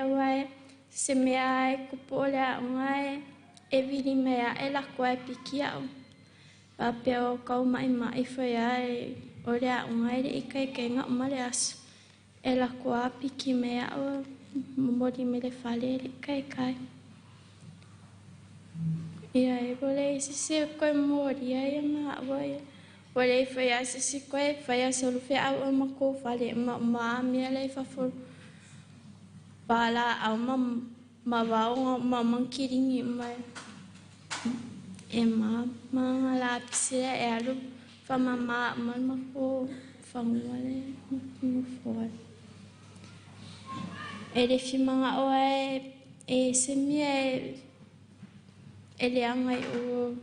[SPEAKER 12] wai se mea e kupo lea ngai e viri mea e lakua e piki au. Pape o kau mai whaia o lea ngai re ika e kenga o mare asu. E lakua piki mea o momori me le whale re ika e kai. Ia e vole isi se koe mori ia maa wai. Wale whaia sisi koe, whaia solu whea au o mako whale maa mea lei whafuru. Pala au ma wao ma mankiringi mai. E maa ngala pisira e alu whama maa mako whanguale mwhore. E refi manga oa e se mea e le angai o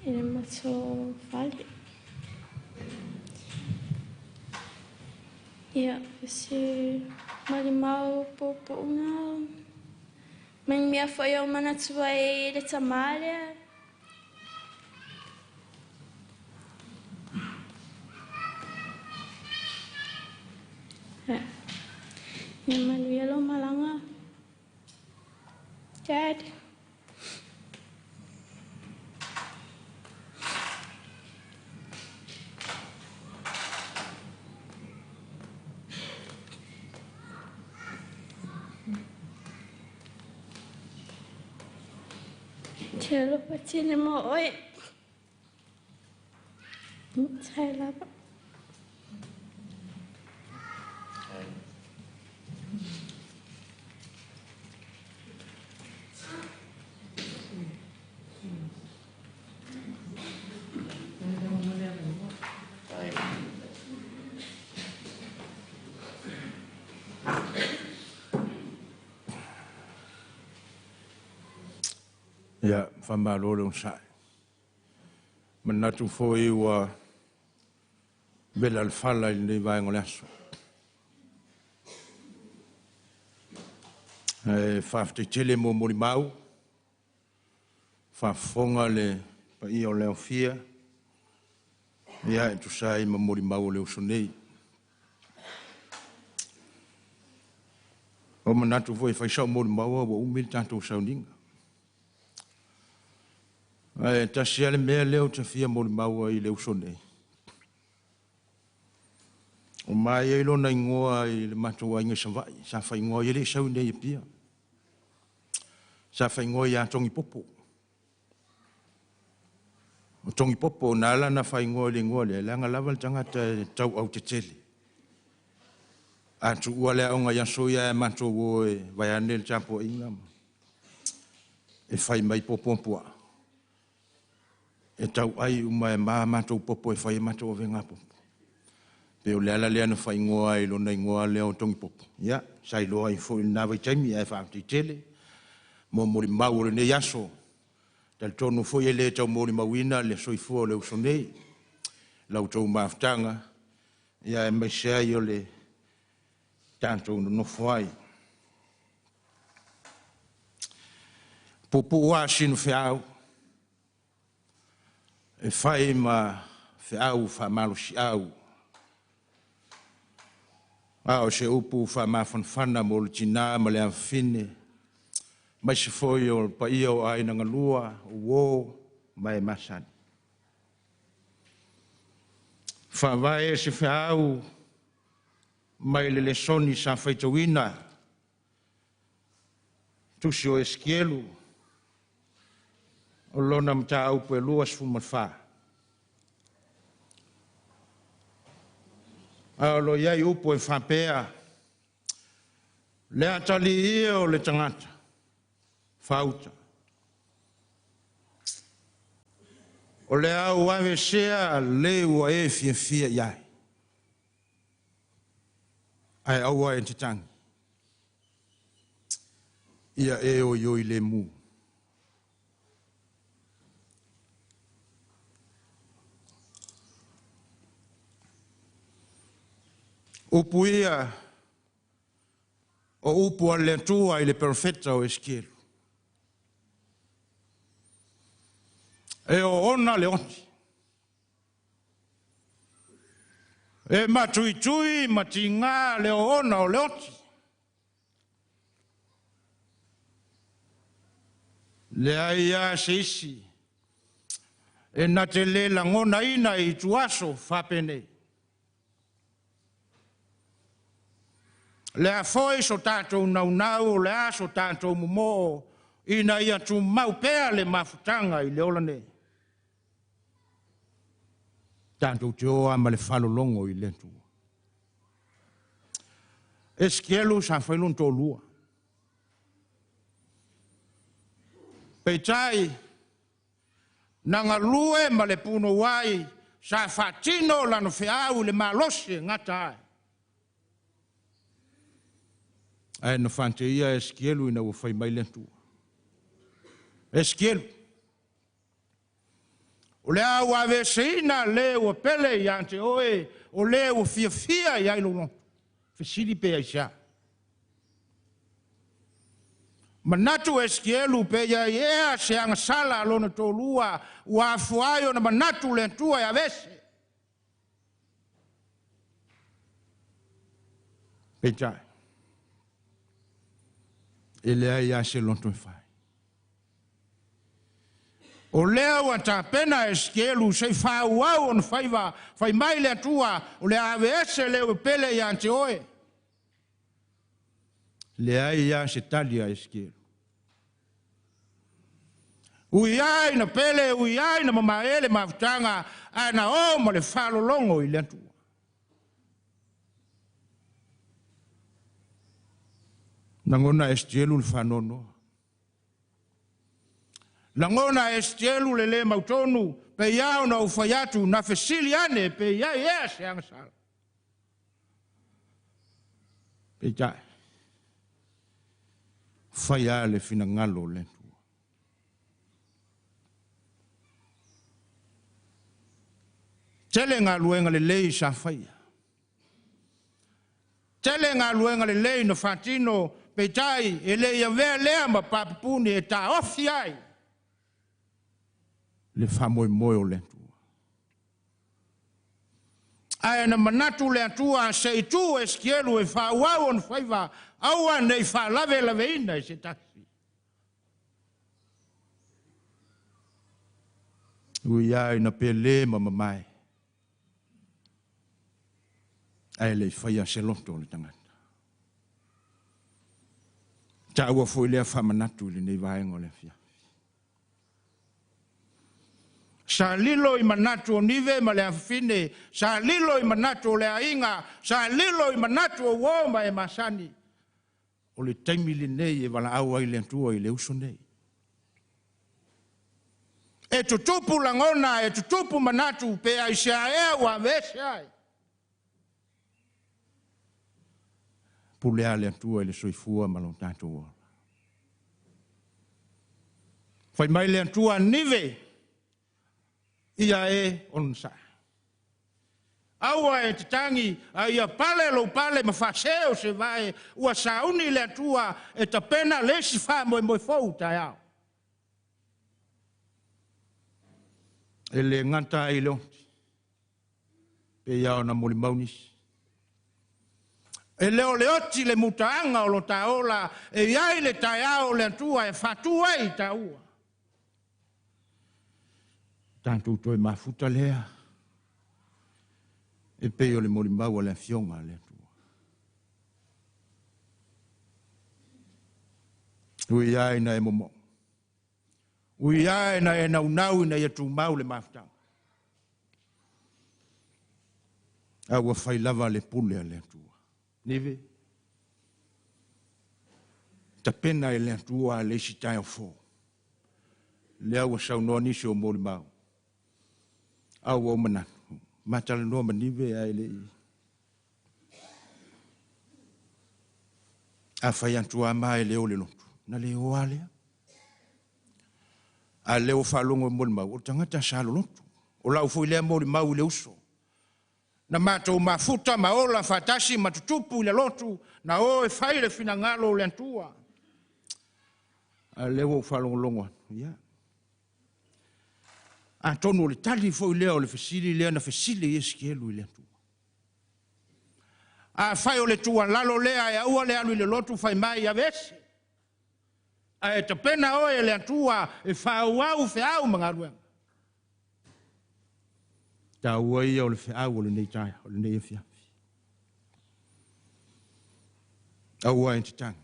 [SPEAKER 12] e le mato whale. Ia, se marimau popo unga. Mang mea whai o mana tua e le tamarea. Ia manuia lo malanga. Dad. Hello, patine mo oi. Sai lava.
[SPEAKER 1] Ia, whamarore un sai. Manatu foi ua bela alfala i nei vai ngole aso. Whafte tele mo mori mau. Whafonga le pa i o leo fia. Ia e tu sai ma mori mau leo sonei. O manatu foi whaisau mori mau wa umil tanto sauninga. Ai tasi ale mea leo te fia mo le maua I leo sone. O mai e lona ingoa I le matua inga savai, sa fa ingoa I le sau nei e pia. Sa fa ingoa I a tongi popo. O tongi popo na ala na fa ingoa le ingoa le langa lava le tangata tau au te tele. A tu ua le aunga yaso ia e matua wo e vai ane le tapo inga. E fai mai popo mpua. E tau ai uma e maa matua popo e fai matua venga popo. Pe o le ala lea na fai ngoa I lona ingoa lea o tongi popo. Ia, sai loa I fo I nawa I taimi e wha te tele. Mo mori mau le ne yaso. Tal tonu fo I le tau mori mawina le soifua le usonei. Lau tau maaftanga. Ia e mai sea I o le tanto no fai. Popo ua sinu feau. E fai ma feau fa malo si au. O se upu fa mafanfana mo le tina ma le afine. Mai se foi o pa ia o aina ngalua, o mai masani. Fa vai se feau mai le lesoni sa faitawina. Tusi o eskielu. O lona mta au pe lua sfumafa. Lo iai upo e whapea. Le atali ia o le tangata. Fauta. O le au ave sea le ua e fia iai. Ai aua e te tangi. Ia e o ioi le mu. Upu ia o upu ale tua I le perfetta o eskielu. E o ona le oti. E matui matinga le o ona o le oti. Le aia se isi. E na te le langona ina I tuaso whapene. Le a foi so tātou nau, le a so tātou mumo, ina ia tu mau pēa le mafutanga I le olane. Tātou te oa ma le whalolongo I le tu. Eskielu sa whailun tō lua. Peitai, nanga lue ma le puno wai, sa whatino lano whiau le malose ngata ai. Ai no fante ia eskielu ina o fai mai lentu. Eskielu. O le au ave seina le o pele i ante oe, o le o fia i ailo no. Fesiri pe aisha. Manatu eskielu pe ia ea se anga sala alona tolua, ua afuaio na manatu lentua i avese. Peitai. E lea ia se lonto e fai. O lea ua ta pena eskielu se whau au on fai mai lea tua o lea ave ese leo pele i ante oe. Lea ia se talia eskielu. Ui ai na pele, ui ai na mamaele mafutanga, ana o ma le whalolongo I lea tua. Nangona estielu le whanono. Nangona estielu le mautonu, pe iau na ufayatu, na fesili ane, pe iau ea se angasala. Pe tai. Whaya le fina ngalo le tua. Tele ngā luenga le lei sa whaya. Tele ngā luenga le lei no whatino, peitai e le ia vea lea ma papupuni e ta ofi ai. Le whamoe moe o le tua. Ai na manatu le atua se I tu eskielu e whauau on whaiva, aua nei whalave lave ina e se tasi. Ui ai na pele mamai. Ai le whaia se loto le tangata. Ta ua foi lea whamanatu le nei vaengo le fia. Sa lilo I manatu o nive ma le afine, sa lilo I manatu o le ainga, sa lilo I manatu o woma e masani. O le taimi le nei e wala au ai le antua I le uso nei. E tutupu langona, e tutupu manatu pe ai sea ea wa vese ai. Pulea le antua I le soifua ma lo tato o. Fai mai le antua nive, ia e onsa. Aua e te tangi, a ia pale lo pale ma faseo se vai, ua sauni le atua e ta pena lesi fa moe moe fou ta iau. E le nganta I leonti, pe iau na moli maunisi. E leo leoti le mutaanga o lo taola, e iai le ta iau le atua e fatua I ta ua. Tanto toi mafuta lea. E peo le molimau a le fionga le atua. Ui ai na e momo. Ui ai na e naunau na e tu mau le mafuta. Aua fai lava le pule a le atua. Nive. Ta pena e le atua le sitai o fo. Le aua saunoa nisi o molimau. Aua o manatu. Matala noa manive ai le I. A fai antua mai le o le lotu. Na le o alea. A le o whalongo mo le mau. O tangata sa lo lotu. O lau fui lea mo le mau le uso. Na mato mafuta maola fatasi matutupu le lotu. Na o e fai le fina ngalo le antua. A le o whalongo longo. Ya. A tono le tali foi lea o le fesili lea na fesili eskielu I le atua. A fai o le tua lalo lea e aua le alu I le lotu fai mai a vese. A e tapena o e le atua e whau au fe au mga ruenga. Ta ua ia o le fe au o le nei tai, o le nei e fia. A ua e te tangi.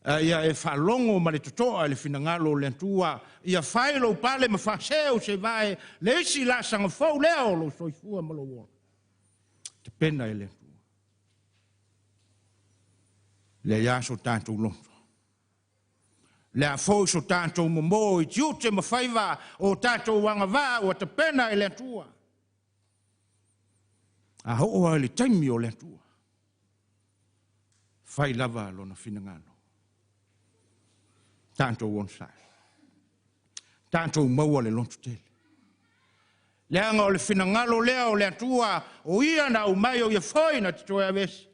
[SPEAKER 1] Ia e whalongo ma le tutoa le finangalo le antua, ia whaelo pale ma whaseo se vai, le isi la sanga fau leo lo soifua ma lo wona. Te pena e le antua. Le iaso tātou lonto. Le a fau so tātou momo I tiute ma whaiva o tātou wanga wā o te pena e le antua. A hoa le taimi o le antua. Whai lava lo na finangalo. Tanto wonsai. Tanto maua le lontu tele. Leanga o le finangalo lea o le atua o ia na o mai o ia foi na titoe vesi.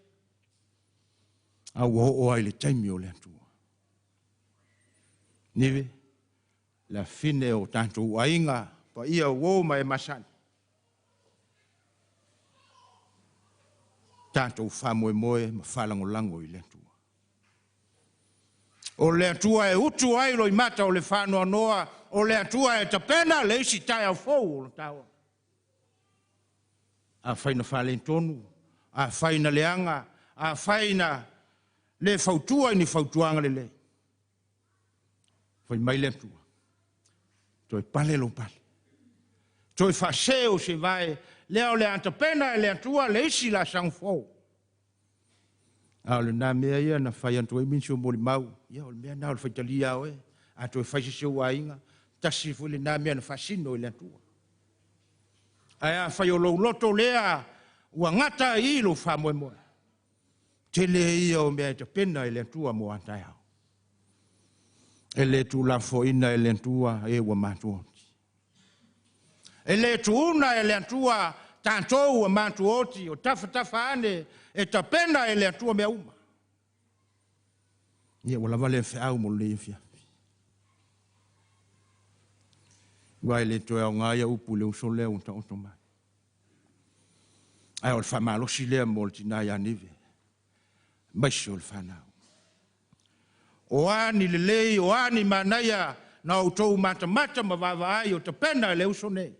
[SPEAKER 1] A o ai le taimi o le atua. Nive, la fine o tanto wainga pa ia o mai masani. Tanto famoe moe ma falango lango I le atua. O le atua e utu ai lo I mata o le whanoa noa, o le atua e tapena le isi tai au fou o le taua. A whaina whale tonu, a whaina leanga, a whaina le fautua ni fautuanga le le. Whai mai le atua. Toi pale lo pale. Toi whaseo se vai, leo le antapena e le atua le isi la sang fou. A le nā mea ia na whai antua I minsi o mori mau. Ia o le mea nā o le whaitalia oe. A toi whaisi seo wa inga. Tasi fu le nā mea na whasino I le atua. A whai o lo loto lea ua ngata I lo whamoe moe. Te le ia o mea te pena I le atua mo antai au. E le tu la fo ina e le atua e ua matuoti. E le tu una e le atua tantou ua matuoti o tafa ane e ta pena e le atua mea uma. Ia wala vale fe au mo le fia. Wai le toe au ngāia upu le uso leo unta otoma. Ai o le whamalosi lea mo le tina ia nive. Maisi o le whanau. O ani le lei, o ani manaia na o tau mata ma vavai o te pena e le uso nei.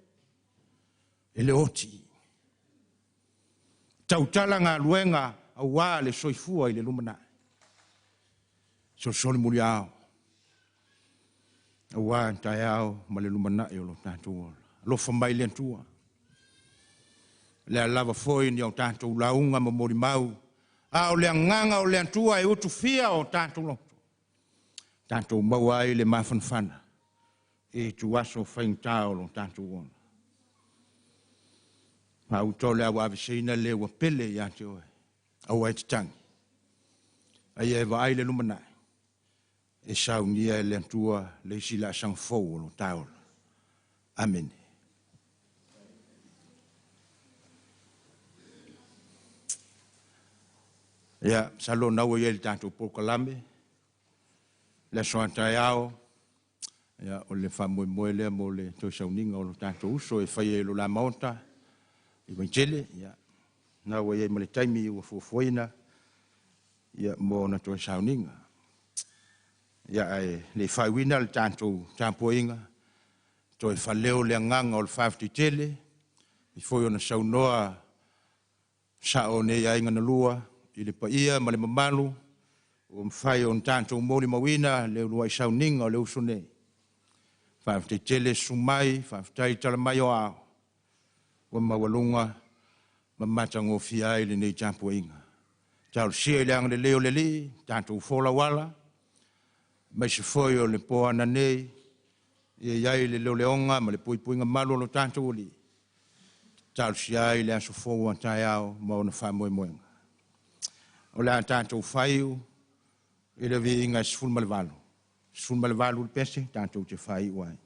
[SPEAKER 1] E le oti. Tautala ngā luenga a wā le soifua i le lumanai. So soli muri ao. A wā ntai ao ma le lumanai o lo tātou ola. Lofa mai le antua. Le lava foi ni o tātou launga ma mori mau. A o le nganga o le antua e utu fia o tātou loto. Tātou mau ai le mafanfana. E tu aso whaingtao lo tātou ona. Ma uto le awa aviseina le wa pele i ate oe. Au ai titangi. Ai e wa ai le lumanai. E sau nia e le antua le isi la sang fau lo taola. Amen. Ia, salo nau e le tātou pokalame. Le soantai ao. Ia, o le whamoe lea mo le toi sauninga o lo tātou uso e whai e lo la maonta. I waitele, ia. Nau e ma le taimi ua fuafuaina. Ia, mo na toi sauninga. Ia, le whaiwina le tātou tāpoinga. Toi whaleo le nganga o le whawtitele. I foi ona saunoa sa o ne ia inga na lua. I le paia ma le mamalu. O mwhai o tātou mōli mawina le lua i sauninga o le uso nei. Whawtitele sumai, whawtai talamai o ao. Wa mawalunga, mamata ngō fiai le nei tāpoinga. Tāu sia i leanga le leo le li, tātou whola wala. Mai se foi o le poa na nei, iai le leo leonga, ma le puipuinga malo lo tātou li. Tāu sia i le aso fōua tai ao, ma ona whamoe moenga. O le tātou whaiu, i le vi inga sifun malevalu. Sifun malevalu le pese, tātou te whai uai.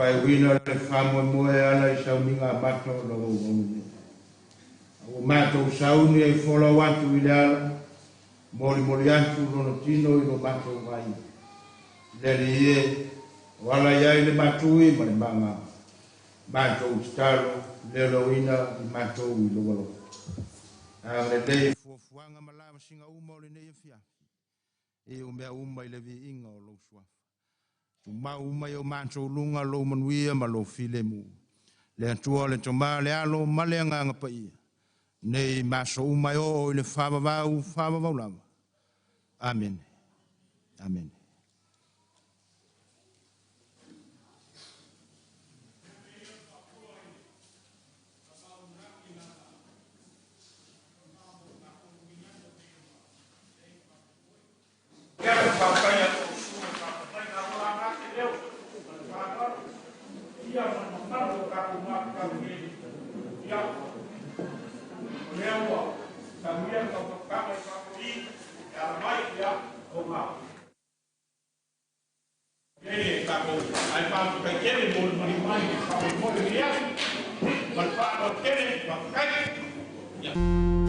[SPEAKER 1] pai wina le whamua moe ala I sau minga mato lo ngoni. O mato sauni ai fola watu I le ala, moli atu lono tino I lo mato vai. Lele ie, wala iai le matui ma le manga. Mato ustalo, le loina I mato I lo walo. Le dei fuafuanga malama singa uma o le nei fia. E o mea uma I le vi inga o lo suafa. Tu mau uma I o mato lunga lo manuia ma lo file mu. Le atua le toma le alo ma le anganga pa ia. Nei maso uma o I le whamavau lava. Amen. Amen. Yeah.